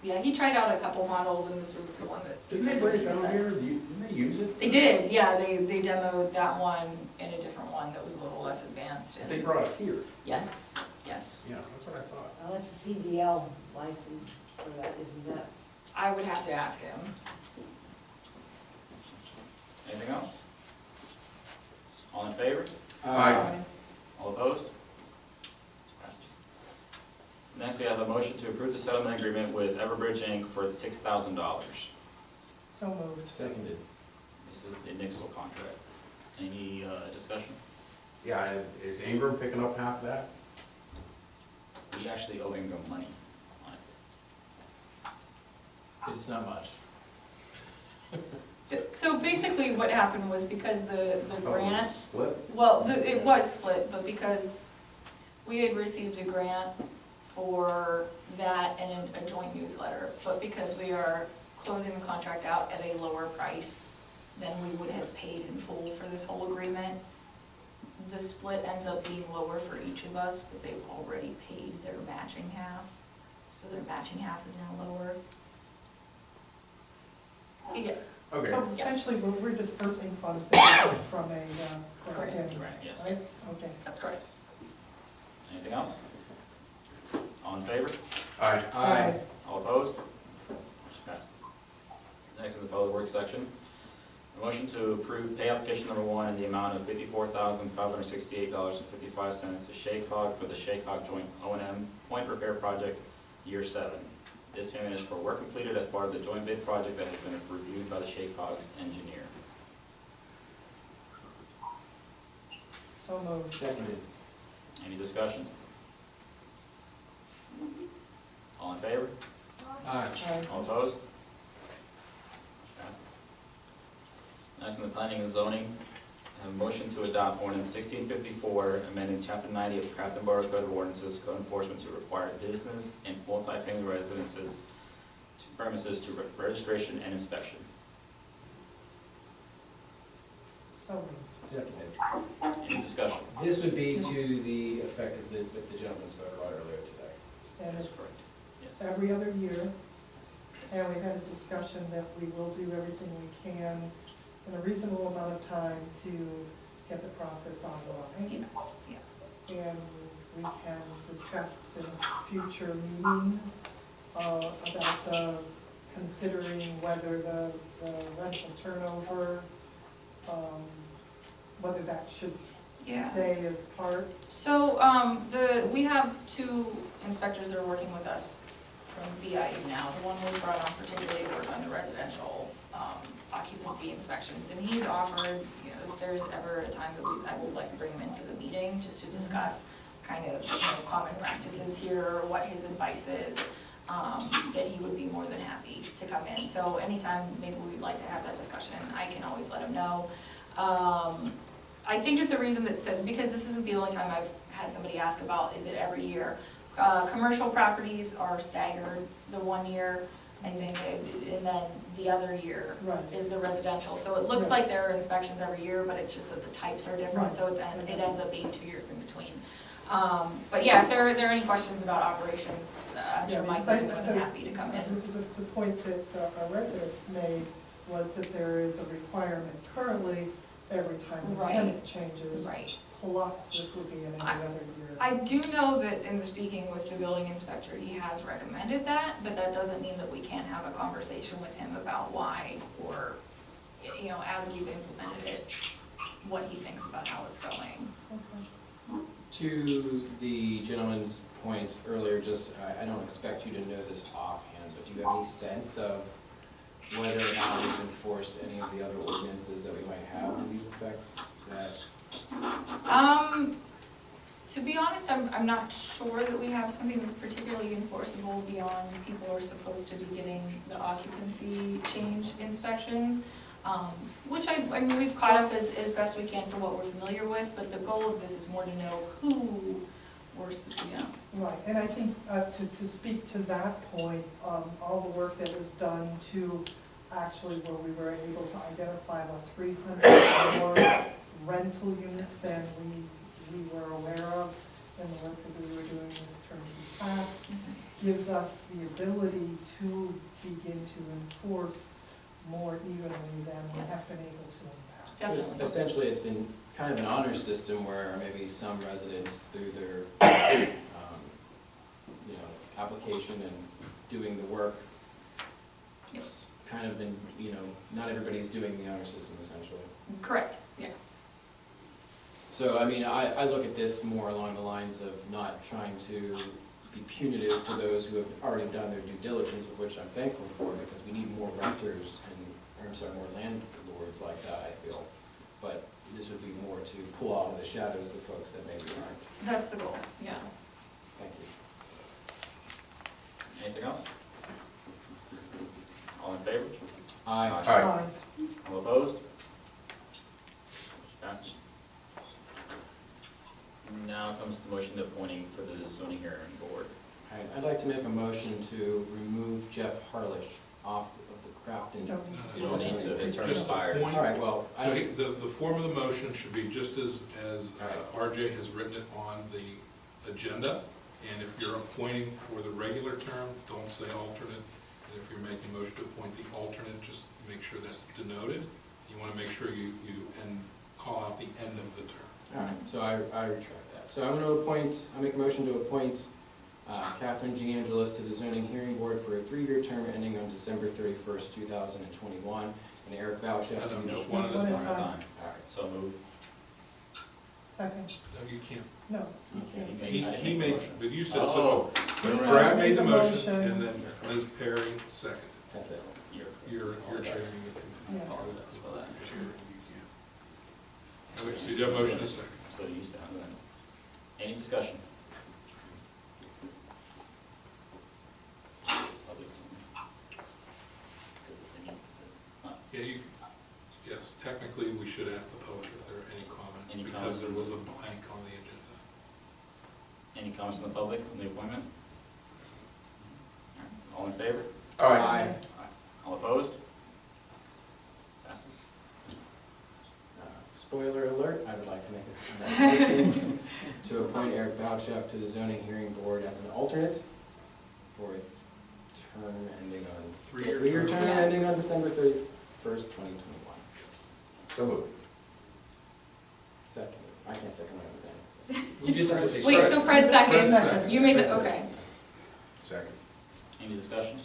S2: Yeah, he tried out a couple models and this was the one that.
S12: Didn't they bring it down here? Didn't they use it?
S2: They did, yeah, they demoed that one and a different one that was a little less advanced. And
S12: They brought it here.
S2: yes, yes.
S12: Yeah, that's what I thought.
S10: Well, that's a CDL license for that, isn't that?
S2: I would have to ask him.
S3: Anything else? All in favor?
S12: Aye.
S3: All opposed? Next, we have a motion to approve the settlement agreement with Everbridge Inc. for $6,000.
S11: So moved.
S4: Seconded.
S3: This is the Nixle contract. Any discussion?
S12: Yeah, and is Ingram picking up half of that?
S3: We actually owe Ingram money on it.
S2: Yes.
S4: It's not much.
S2: So basically what happened was because the
S12: Oh, it was a
S2: grant,
S12: Split?
S2: well, it was split, but because we had received a grant for that and a joint newsletter, but because we are closing the contract out at a lower price than we would have paid in full for this whole agreement, the split ends up being lower for each of us, but they've already paid their matching half, so their matching half is now lower. Yeah,
S12: Okay.
S11: So essentially, we're dispersing funds that we get from a grant
S2: Correct.
S11: anyway,
S3: Grant, yes.
S11: right? Okay.
S2: that's correct.
S3: Anything else? All in favor?
S12: Aye.
S11: Aye.
S3: All opposed? Motion passes. Next in the public works section, a motion to approve pay application number 1 in the amount of $54,568.55 to Shaycog for the Shaycog Joint O&M Point Repair Project, Year 7. This payment is for work completed as part of the joint bid project that has been reviewed by the Shaycog's engineer.
S11: So moved.
S4: Seconded.
S3: Any discussion? All in favor?
S4: Aye.
S11: Aye.
S3: All opposed? Next in the planning and zoning, I have a motion to adopt ordinance 1654, amending chapter 90 of the Crafton Borough Code of Ordinances, code enforcement to require business and multifamily residences to premises to registration and inspection.
S11: So moved.
S4: Seconded.
S3: Any discussion?
S4: This would be to the effect of the gentleman spoke about earlier today.
S11: And
S3: That's
S11: it's
S3: correct. Yes.
S11: every other year,
S3: Yes.
S11: and we had a discussion that we will do everything we can in a reasonable amount of time to get the process online.
S2: Yes, yeah.
S11: And we can discuss in a future meeting about the considering whether the rental turnover, whether that should
S2: Yeah.
S11: stay as part.
S2: So, we have two inspectors that are working with us from BIU now. The one was brought on particularly to work on the residential, occupancy inspections, and he's offered, you know, if there's ever a time that I would like to bring him in for the meeting, just to discuss kind of, you know, common practices here, or what his advice is, that he would be more than happy to come in. So anytime maybe we'd like to have that discussion, I can always let him know. I think that the reason that's, because this isn't the only time I've had somebody ask about, is it every year? Commercial properties are staggered, the 1 year, I think, and then the other year
S11: Right.
S2: is the residential. So it looks like there are inspections every year, but it's just that the types are different, so it ends up being 2 years in between. But yeah, if there are any questions about operations, I'm sure Mike would be more than happy to come in.
S11: The point that a resident made was that there is a requirement currently every time the
S2: Right.
S11: tenant changes,
S2: Right.
S11: plus this would be in every other year.
S2: I do know that in speaking with the building inspector, he has recommended that, but that doesn't mean that we can't have a conversation with him about why, or, you know, as we've implemented it, what he thinks about how it's going.
S11: Okay.
S4: To the gentleman's point earlier, just, I don't expect you to know this offhand, but do you have any sense of whether or not we've enforced any of the other ordinances that we might have to these effects?
S2: To be honest, I'm not sure that we have something that's particularly enforceable beyond people are supposed to be getting the occupancy change inspections. Which I mean, we've caught up as best we can for what we're familiar with, but the goal of this is more to know who we're, you know.
S11: Right, and I think to speak to that point, all the work that was done to actually where we were able to identify about 300 more rental units than we were aware of, and the work that we were doing with turnkey plats, gives us the ability to begin to enforce more evenly than we have been able to in the past.
S4: So
S2: Definitely.
S4: essentially, it's been kind of an honor system where maybe some residents, through their, you know, application and doing the work, it's kind of been, you know, not everybody's doing the honor system essentially.
S2: Correct, yeah.
S4: So, I mean, I look at this more along the lines of not trying to be punitive to those who have already done their due diligence, of which I'm thankful for, because we need more renters and, or I'm sorry, more landlords like that, I feel. But this would be more to pull out of the shadows the folks that maybe aren't.
S2: That's the goal, yeah.
S4: Thank you.
S3: Anything else? All in favor?
S4: Aye.
S11: Aye.
S3: All opposed? Motion passes. Now comes the motion to appointing for the zoning hearing board.
S4: All right, I'd like to make a motion to remove Jeff Harlish off of the Crafton.
S3: You don't need to, his term
S9: Just
S3: expired.
S9: appoint.
S4: All right, well,
S9: So the form of the motion should be just as RJ has written it on the agenda. And if you're appointing for the regular term, don't say alternate. And if you're making a motion to appoint the alternate, just make sure that's denoted. You want to make sure you call out the end of the term.
S4: all right, so I retract that. So I'm going to I make a motion to appoint Catherine G. Angelis to the zoning hearing board for a 3-year term ending on December 31st, 2021, and Eric Bouchek.
S9: And I'm
S4: to
S9: just
S11: One
S9: one
S11: at
S9: at
S11: a
S9: a time.
S11: time.
S3: Time.
S4: All right,
S3: So moved.
S11: Second,
S9: No, you can't.
S11: no, you can't.
S9: He made, but you said
S3: Oh.
S9: so.
S11: Brad
S9: Brad
S11: made
S9: made
S11: the
S9: the motion,
S11: motion.
S9: and then Ms. Perry seconded.
S4: that's it.
S9: You're chairing the committee.
S11: Yes.
S3: Spell that.
S9: Okay, so you have a motion and a second.
S3: So used to have that. Any discussion?
S9: Yeah, yes, technically, we should ask the public if there are any comments,
S3: Any
S9: because
S3: comments?
S9: there was a blank on the agenda.
S3: Any comments from the public on the appointment? All in favor?
S12: All right.
S4: Aye.
S3: All opposed? Passes.
S4: Spoiler alert, I would like to make a motion to appoint Eric Bouchek to the zoning hearing board as an alternate for a term ending on,
S9: Three-year
S4: three-year
S9: term.
S4: term ending on December 31st, 2021.
S12: So moved.
S4: Second, I can't second my own thing. You just have to say
S2: Wait,
S4: second.
S2: so Fred seconds,
S9: second.
S2: you made the, okay.
S12: Second.
S3: Any discussion?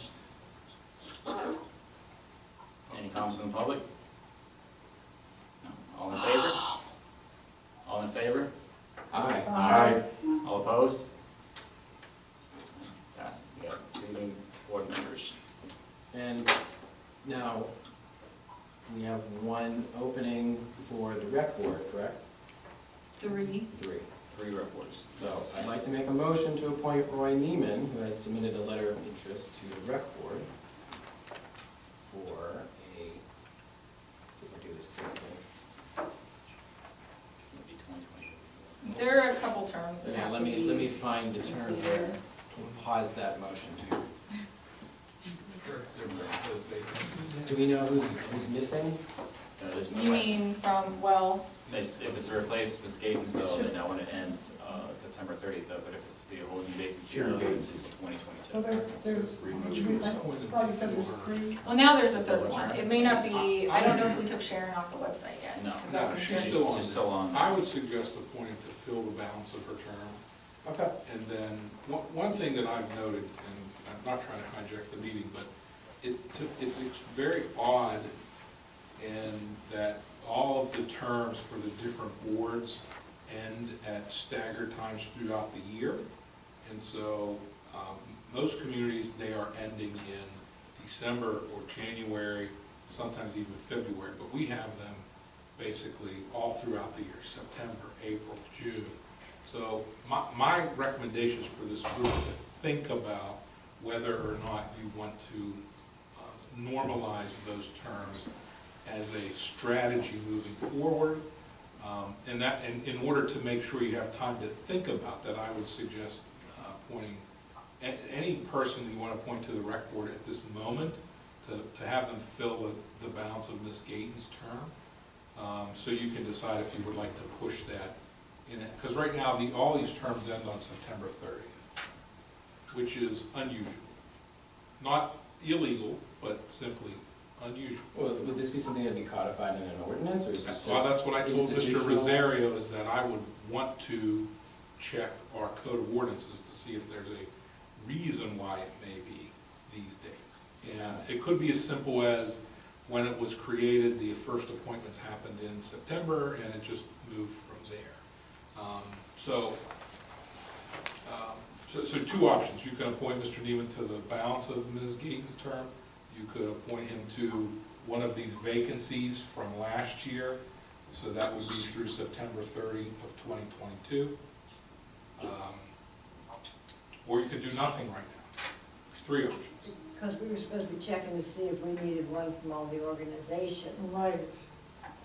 S3: comments from the public? No. All in favor? All in favor?
S4: Aye.
S12: Aye.
S3: All opposed? Pass. We got 3 new board members.
S4: And now, we have one opening for the rec board, correct?
S2: 3.
S4: 3.
S3: 3 reports.
S4: So I'd like to make a motion to appoint Roy Neiman, who has submitted a letter of interest to the rec board for a, let's see if I do this correctly.
S3: Maybe 2020.
S2: There are a couple terms that
S4: Yeah,
S2: have
S4: let
S2: to
S4: me
S2: be
S4: find the term
S2: completed.
S4: here. We'll pause that motion. Do we know who's missing?
S3: There's no
S2: You
S3: way.
S2: mean from, well,
S3: If it's to replace Ms. Gaten, so they know when it ends, September 30th, though, but if it's to be a holding vacancy,
S12: Sure.
S3: it's
S11: So
S3: 2022.
S11: there's, I thought you said there's 3.
S2: well, now there's a third one. It may not be, I don't know if we took Sharon off the website yet.
S3: No.
S2: 'Cause that was
S9: she's
S2: just-
S9: still on
S3: She's still on.
S9: I would suggest appointing to fill the balance of her term.
S4: Okay.
S9: And then, one thing that I've noted, and I'm not trying to hijack the meeting, but it's very odd in that all of the terms for the different boards end at staggered times throughout the year. And so, most communities, they are ending in December or January, sometimes even February, but we have them basically all throughout the year, September, April, June. So my recommendations for this group to think about whether or not you want to normalize those terms as a strategy moving forward. And in order to make sure you have time to think about that, I would suggest appointing any person you want to appoint to the rec board at this moment to have them fill the balance of Ms. Gaten's term. So you can decide if you would like to push that in it. Because right now, all these terms end on September 30th, which is unusual. Not illegal, but simply unusual.
S4: Well, would this be something that'd be codified in an ordinance, or is this just
S9: Well, that's what I told Mr.
S4: institutional?
S9: Rosario, is that I would want to check our code of ordinances to see if there's a reason why it may be these days. And it could be as simple as when it was created, the first appointments happened in September, and it just moved from there. So 2 options. You can appoint Mr. Neiman to the balance of Ms. Gaten's term. You could appoint him to one of these vacancies from last year, so that would be through September 30 of 2022. Or you could do nothing right now. 3 options.
S10: Because we were supposed to be checking to see if we needed one from all the organizations.
S11: Right.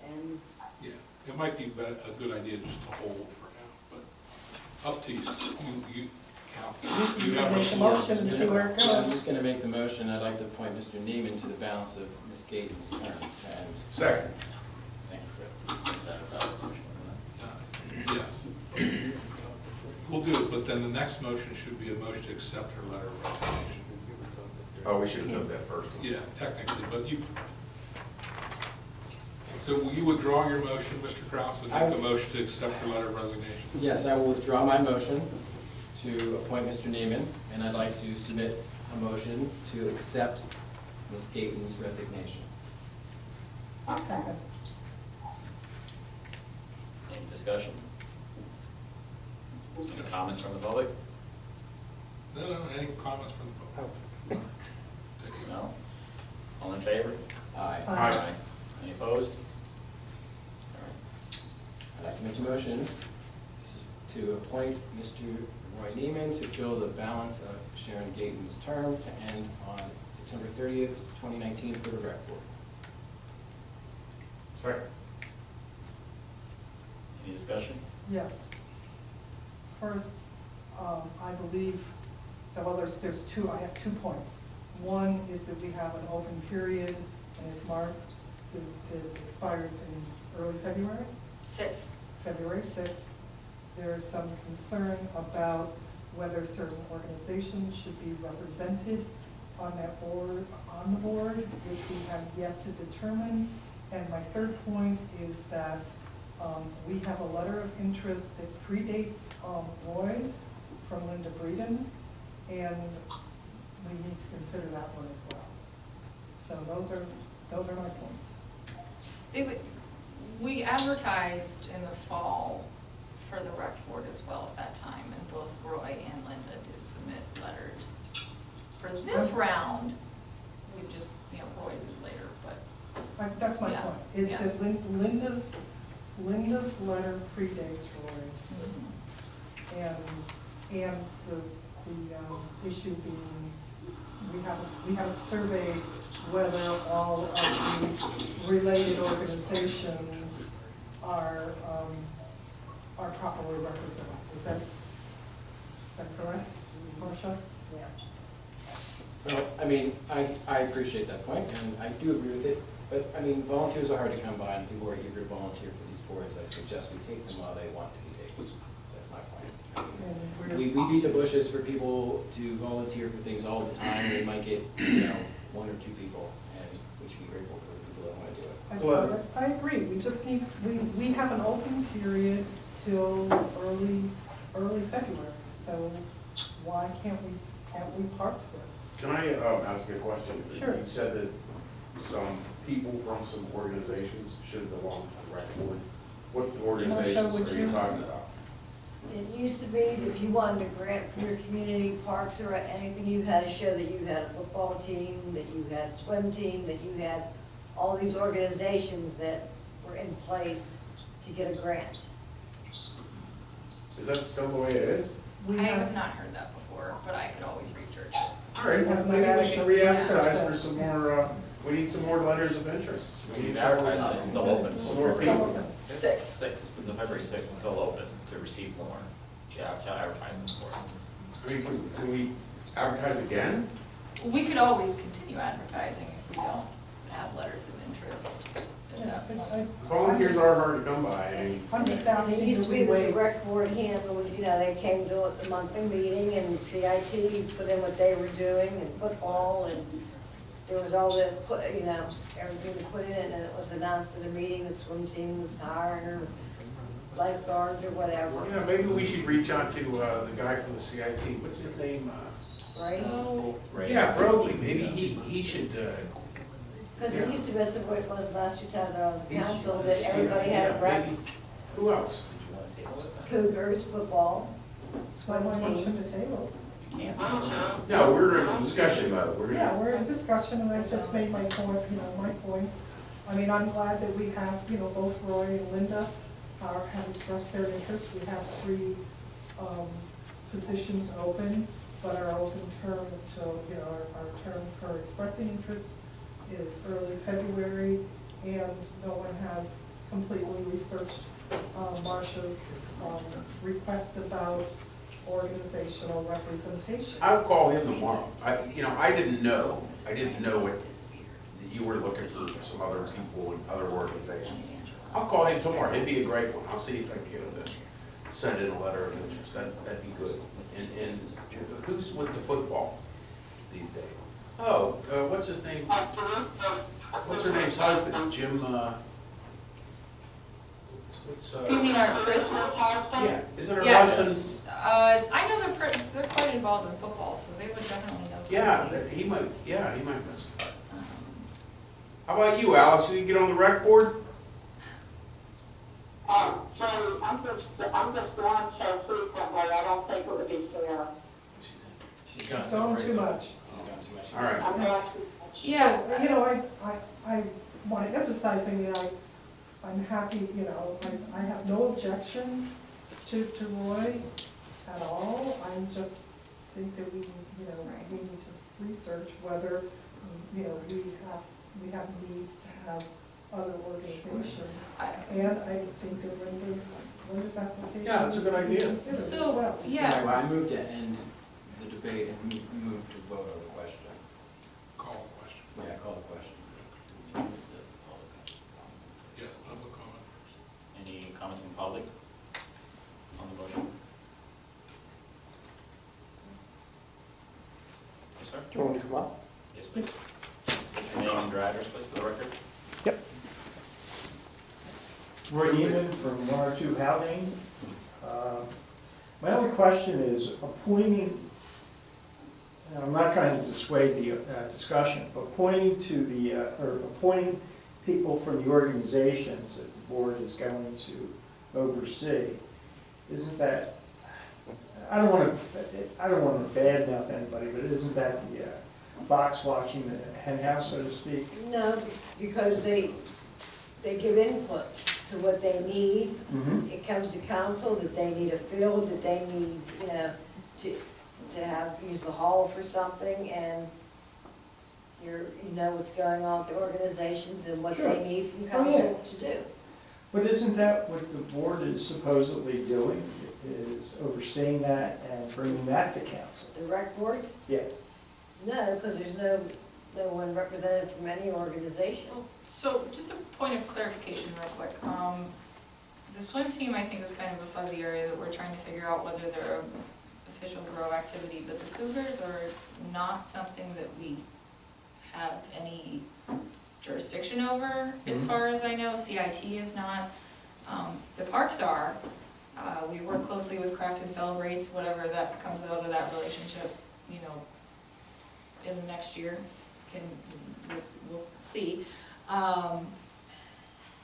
S10: And
S9: Yeah, it might be a good idea just to hold for now, but up to you. You count. You have the
S11: Make a
S9: floor.
S11: motion and see where it
S4: So I'm
S11: goes.
S4: just gonna make the motion. I'd like to appoint Mr. Neiman to the balance of Ms. Gaten's term. And
S12: Second.
S3: Thank you, Fred. Is that a valid motion?
S9: Yes. We'll do it, but then the next motion should be a motion to accept her letter of resignation.
S12: Oh, we should have done that first.
S9: Yeah, technically, but you. So will you withdraw your motion, Mr. Kraus, and make a motion to accept her letter of resignation?
S4: yes, I will withdraw my motion to appoint Mr. Neiman, and I'd like to submit a motion to accept Ms. Gaten's resignation.
S11: Second.
S3: Any discussion? Any comments from the public?
S9: No, any comments from the public?
S3: No? All in favor?
S4: Aye.
S11: Aye.
S3: Any opposed? All right.
S4: I'd like to make a motion to appoint Mr. Roy Neiman to fill the balance of Sharon Gaten's term to end on September 30th, 2019 for the rec board.
S12: Second.
S3: Any discussion?
S11: Yes. First, I believe that, well, there's 2, I have 2 points. One is that we have an open period, and it's marked, that expires in early February,
S2: 6th.
S11: February 6th. There's some concern about whether certain organizations should be represented on that board, on the board, which we have yet to determine. And my third point is that we have a letter of interest that predates Roy's from Linda Breeden, and we need to consider that one as well. So Those are my points.
S2: We advertised in the fall for the rec board as well at that time, and both Roy and Linda did submit letters. For this round, we just, Roy's is later, but
S11: That's my
S2: Yeah,
S11: point, is
S2: yeah.
S11: that Linda's letter predates Roy's. And the issue being, we haven't surveyed whether all of these related organizations are properly represented. Is that correct, Marcia?
S10: Yeah.
S4: Well, I mean, I appreciate that point, and I do agree with it, but, I mean, volunteers are hard to come by, and people are eager to volunteer for these boards. I suggest we take them while they want to be taken. That's my point.
S11: And
S4: We beat the bushes for people to volunteer for things all the time, they might get, one or two people, and we should be grateful for the people that want to do it.
S11: I agree, we just need, we have an open period till early February, so why can't we park this?
S12: Can I ask a question?
S11: Sure.
S12: You said that some people from some organizations should belong to the rec board. What organizations
S11: would
S12: are you
S11: you-
S12: talking about?
S10: It used to be that if you wanted a grant from your community parks or anything, you had to show that you had a football team, that you had a swim team, that you had all these organizations that were in place to get a grant.
S12: Is that still the way it is?
S11: We
S2: I have not heard that before, but I could always research it.
S12: All right, well, maybe we should re-emphasize for some more, we need some more letters of interest. We
S3: We've
S12: need
S3: advertised
S12: some
S3: it, it's still open.
S12: some more people.
S2: Six.
S3: November 6th is still open to receive more. You have to advertise it for it.
S12: I mean, can we advertise again?
S2: We could always continue advertising if we don't have letters of interest at
S11: Yeah,
S2: that point.
S12: Volunteers are hard to come by, I mean,
S11: I'm just
S10: It
S11: asking,
S10: used
S11: do
S10: to be
S11: we
S10: that the
S11: wait?
S10: rec board handled, they came to the monthly meeting and CIT put in what they were doing and football and there was all the, everything to put in it and it was announced at a meeting, the swim team was hiring or lifeguards or whatever,
S12: yeah, maybe we should reach out to the guy from the CIT, what's his name?
S10: right?
S12: Yeah, Brody, maybe he should,
S10: Because it used to be, so it was last 2 times I was on the
S12: he's-
S10: council, that everybody had a
S12: yeah,
S10: rec,
S12: maybe. Who else?
S3: Did you want to table it?
S10: Cougars, football,
S11: Why
S10: swim
S11: motion
S10: team.
S11: to table?
S3: You can't.
S12: No, we're in discussion mode, we're.
S11: Yeah, we're in discussion, and I just made my point, my points. I mean, I'm glad that we have, both Roy and Linda have expressed their interest. We have 3 positions open, but our open term is till, our term for expressing interest is early February, and no one has completely researched Marcia's request about organizational representation.
S12: I'll call him tomorrow. I didn't know what, that you were looking for some other people and other organizations. I'll call him tomorrow, it'd be a great one, I'll see if I can get him to send in a letter of interest, that'd be good. And who's with the football these days? Oh, what's his name? What's her name's husband, Jim, what's,
S2: You mean our Christmas?
S12: yeah, isn't her
S2: Yes.
S12: husband?
S2: I know they're quite involved in football, so they would definitely know something.
S12: Yeah, he might miss it.
S2: Um,
S12: How about you, Alice, you get on the rec board?
S6: Jerry, I'm just going so frequently, I don't think it would be fair.
S4: She's gone
S11: It's
S4: so
S11: going too
S4: frequent.
S11: much.
S4: She's gone too much.
S12: All right.
S6: I'm going too much.
S2: Yeah.
S11: I want to emphasize, I'm happy, I have no objection to Roy at all. I just think that we need to research whether, we have needs to have other organizations. And I think that Linda's application.
S12: Yeah, that's a good idea.
S11: needs to be considered as
S2: So,
S11: well.
S2: yeah,
S4: I move to end the debate and move to vote on the question.
S9: Call the question.
S4: Yeah, call the question.
S9: Yes, public comment first.
S3: Any comments from the public on the motion? Yes, sir?
S1: Do you want me to come up?
S3: Yes, please. Your name and your address, please, for the record.
S1: Roy Neiman from 102 Haldane. My only question is appointing and I'm not trying to dissuade the discussion, but pointing to the, or appointing people from the organizations that the board is going to oversee, isn't that, I don't want to badmouth anybody, but isn't that the fox watching the hen house, so to speak?
S10: No, because they give input to what they need.
S1: Mm-hmm.
S10: It comes to council that they need a field, that they need, you know, to have, use the hall for something, and you know what's going on with the organizations and what
S1: Sure.
S10: they need from
S1: Oh, yeah.
S10: council to do.
S1: But isn't that what the board is supposedly doing, is overseeing that and bringing that to council?
S10: The rec board?
S1: Yeah.
S10: No, because there's no one represented from any organization.
S2: So just a point of clarification real quick. The swim team, I think, is kind of a fuzzy area that we're trying to figure out whether they're an official Borough activity, but the Cougars are not something that we have any jurisdiction over, as
S1: Mhm.
S2: far as I know. CIT is not. The parks are. We work closely with Crafton Celebrates, whatever that comes out of that relationship, you know, in the next year, we'll see.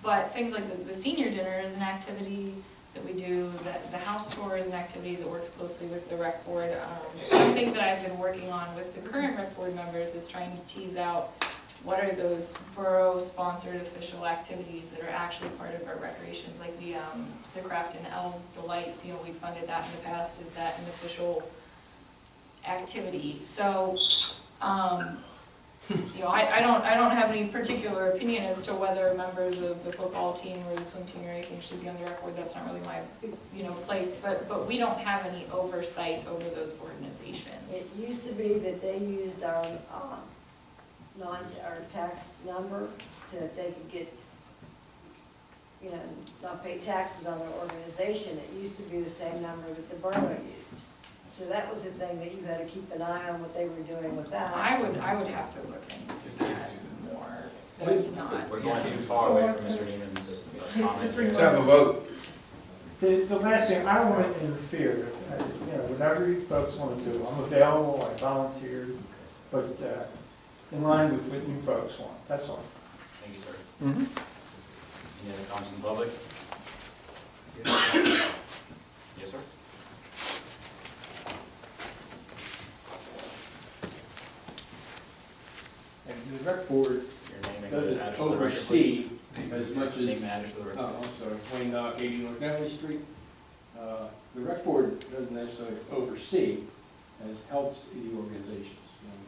S2: But things like the senior dinner is an activity that we do, the house tour is an activity that works closely with the rec board. Something that I've been working on with the current rec board members is trying to tease out what are those borough-sponsored official activities that are actually part of our recreations, like the Crafton Elves, the lights, you know, we funded that in the past, is that an official activity? So, you know, I don't have any particular opinion as to whether members of the football team or the swim team or anything should be on the rec board. That's not really my, you know, place, but we don't have any oversight over those organizations.
S10: It used to be that they used our our tax number so that they could get, you know, not pay taxes on their organization. It used to be the same number that the borough used. So that was the thing that you had to keep an eye on what they were doing with that.
S2: I would have to look into that more. That's not.
S3: We're going too far away from Mr. Neiman's comment.
S12: Let's have a vote.
S1: The last thing, I don't want to interfere, you know, whatever you folks want to do, I'm available, I volunteered, but in line with what you folks want, that's all.
S3: Thank you, sir.
S1: Mm-hmm.
S3: Any other comments from the public? Yes, sir.
S13: And the rec board
S3: Your name and
S13: doesn't
S3: address for the record,
S13: oversee
S3: please.
S13: as much as,
S3: Name and address for the record,
S13: oh,
S3: please.
S13: I'm sorry, Wayne, 80 North Emily Street. The rec board doesn't necessarily oversee, as helps the organizations.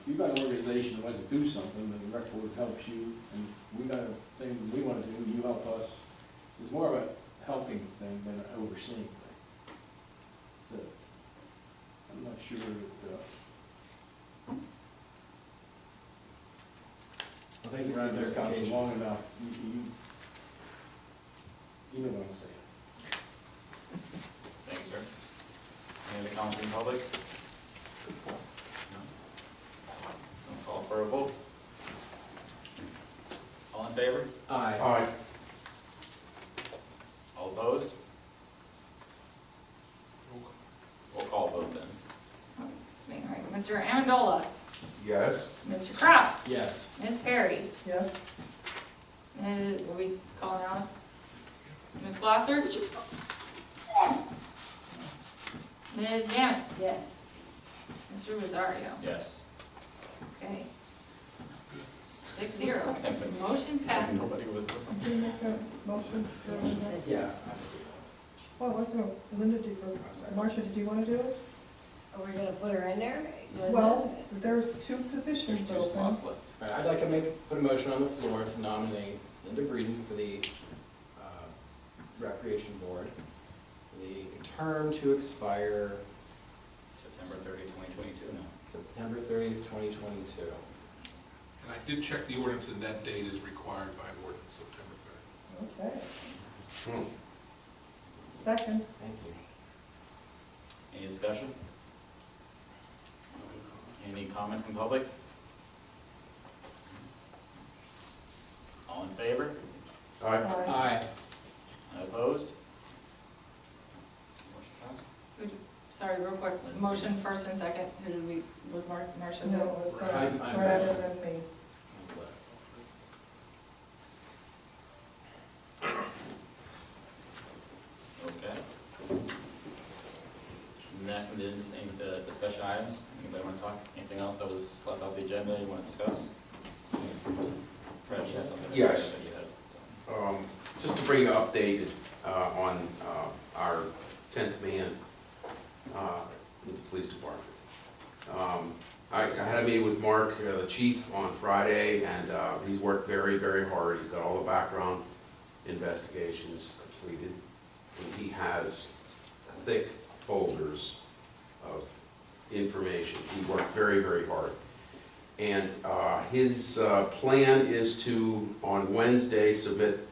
S13: If you've got an organization that wants to do something, then the rec board helps you, and we got a thing that we want to do, you help us. It's more of a helping thing than an overseeing thing. So, I'm not sure that,
S4: Thank you for
S13: around
S4: the
S13: this council
S4: clarification.
S13: long enough, you know what I'm saying.
S3: Thank you, sir. Any other comments from the public? No? I'll call for a vote. All in favor?
S4: Aye.
S12: Aye.
S3: All opposed? We'll call a vote then.
S2: It's me, all right. Mr. Amendola,
S12: Yes.
S2: Mr. Kraus,
S4: Yes.
S2: Ms. Perry,
S11: Yes?
S2: are we calling Alice? Ms. Glasser,
S6: Yes.
S2: Ms. Yamitz,
S10: Yes.
S2: Mr. Rosario.
S3: Yes.
S2: Okay. 6-0. Motion passes.
S3: Nobody was listening.
S11: Did you make a motion?
S10: She said
S4: Yeah.
S10: yes.
S11: Well, let's go. Linda, Marcia, did you want to do it?
S10: Are we gonna put her in there?
S11: Well, there's two
S3: There's
S11: positions
S3: 2
S11: open.
S3: slots left.
S4: All right, I'd like to put a motion on the floor to nominate Linda Breeden for the Recreation Board. The term to expire
S3: September 30, 2022 now.
S4: September 30th, 2022.
S9: And I did check the ordinance, and that date is required by ordinance September 30.
S11: Okay. Second.
S4: Thank you.
S3: Any discussion? Any comment from public? All in favor?
S12: Aye.
S4: Aye.
S3: Opposed? Motion passed.
S2: Sorry, sorry, real quick, motion first and second, who did we, was Marcia?
S11: No, it was
S4: I'm-
S11: Brad and then me.
S3: Okay. Next one is any of the discussion items. Anybody want to talk, anything else that was left off the agenda you want to discuss? Fred, you had something?
S12: Yes.
S3: that you had, so.
S12: Just to bring you updated on our 10th man with the police department. I had a meeting with Mark, the chief, on Friday, and he's worked very, very hard. He's got all the background investigations completed, and he has thick folders of information. He worked very, very hard. And his plan is to, on Wednesday, submit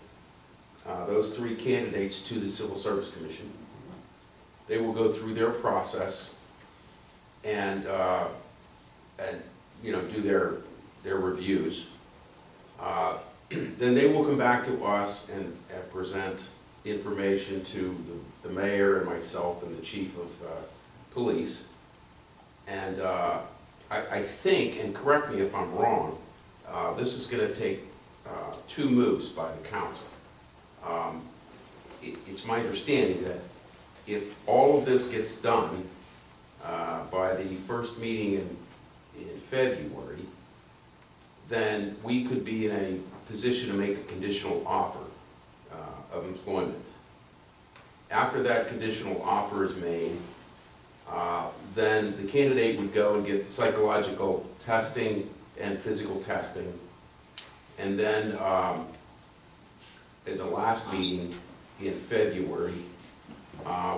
S12: those 3 candidates to the Civil Service Commission. They will go through their process and you know, do their reviews. Then they will come back to us and present information to the mayor and myself and the chief of police. And I think, and correct me if I'm wrong, this is going to take 2 moves by the council. It's my understanding that if all of this gets done by the first meeting in February, then we could be in a position to make a conditional offer of employment. After that conditional offer is made, then the candidate would go and get psychological testing and physical testing. And then at the last meeting in February,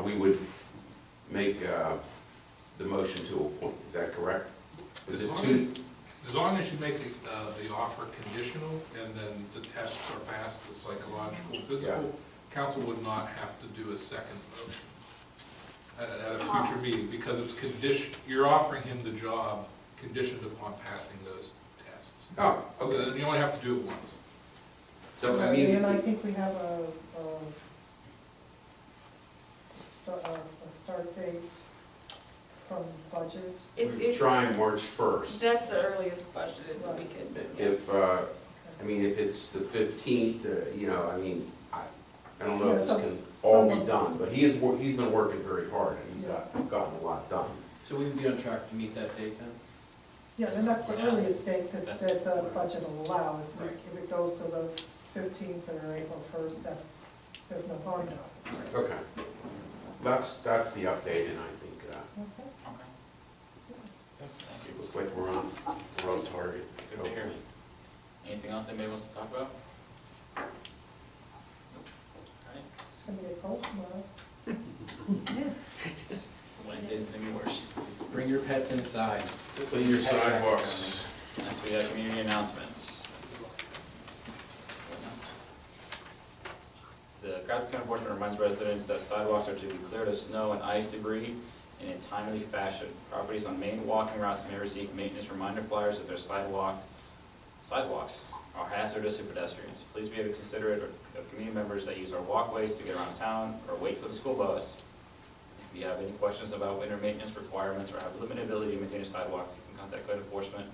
S12: we would make the motion to appoint. Is that correct? Is it 2?
S9: As long as you make the offer conditional and then the tests are passed, the psychological, physical, council would not have to do a second motion at a future meeting, because it's you're offering him the job conditioned upon passing those tests.
S12: Oh, okay.
S9: So then you only have to do it once.
S12: So, I mean,
S11: And I think we have a start date from budget.
S12: we're trying March 1st.
S2: That's the earliest budgeted that we could.
S12: If, I mean, if it's the 15th, you know, I mean, I don't know if this can all be done, but he's been working very hard, and he's gotten a lot done.
S4: So we would be on track to meet that date then?
S11: Yeah, and that's the
S3: Yeah.
S11: earliest date that
S3: That's-
S11: the budget will allow.
S3: Right.
S11: If it goes to the 15th or April 1st, there's no harm done.
S12: Okay. That's the update, and I think,
S11: Okay.
S3: Okay. Thank you.
S12: looks like we're on target.
S3: Good to hear. Anything else anybody wants to talk about? Nope. All right.
S11: It's gonna be a cold tomorrow.
S2: Yes.
S3: Wednesday's gonna be worse.
S4: Bring your pets inside.
S12: Clean your sidewalks.
S3: Next, we have community announcements. The Crafton County Enforcement reminds residents that sidewalks are to be cleared of snow and ice debris in a timely fashion. Properties on main walking routes may receive maintenance reminder flyers if their sidewalks are hazardous to pedestrians. Please be considerate of community members that use our walkways to get around town or wait for the school bus. If you have any questions about winter maintenance requirements or have limited ability to maintain a sidewalk, you can contact code enforcement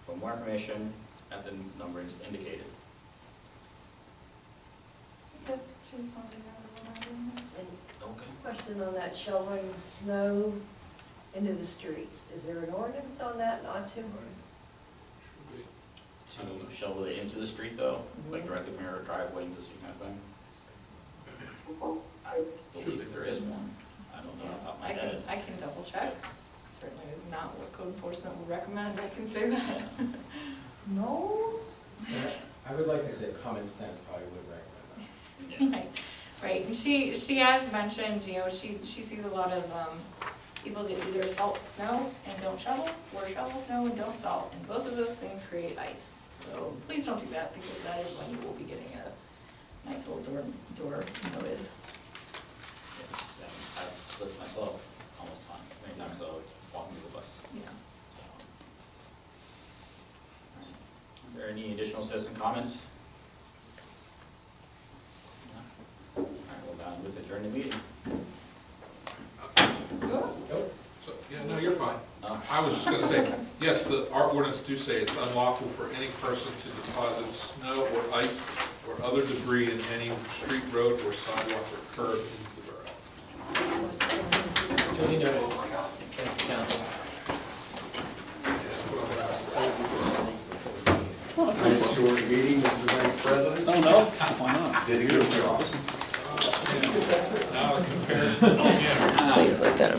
S3: for more information at the numbers indicated.
S2: That's it. She just wanted to know.
S10: And
S3: Okay.
S10: question on that shoveling snow into the streets. Is there an ordinance on that not to?
S9: Should be. I don't know.
S3: To shovel it into the street though, like directly from your driveway into the street kind of thing? I believe there is one. I don't know off the top of my head.
S2: I can double check. Certainly is not what code enforcement would recommend, I can say that.
S11: No?
S4: I would like to say common sense probably would recommend
S3: Yeah.
S2: Right, and she has mentioned, you know, she sees a lot of, people that either salt snow and don't shovel, or shovel snow and don't salt, and both of those things create ice. So please don't do that, because that is when you will be getting a nice little door notice.
S3: Yeah, I've slipped myself almost many times walking to the bus.
S2: Yeah.
S3: So. Are there any additional citizen comments? No? All right, we'll go on with adjourn the meeting.
S2: Good.
S4: Nope.
S9: fine.
S3: No?
S9: I was just gonna say, yes, our ordinance do say it's unlawful for any person to deposit snow or ice or other debris in any street, road, or sidewalk or curb into the borough.
S4: Duly noted. Thank you, council.
S5: Nice short meeting, Mr. Vice President.
S8: Oh, no? Why not?
S5: Did a good job.
S9: Now the comparison again.
S2: Please let that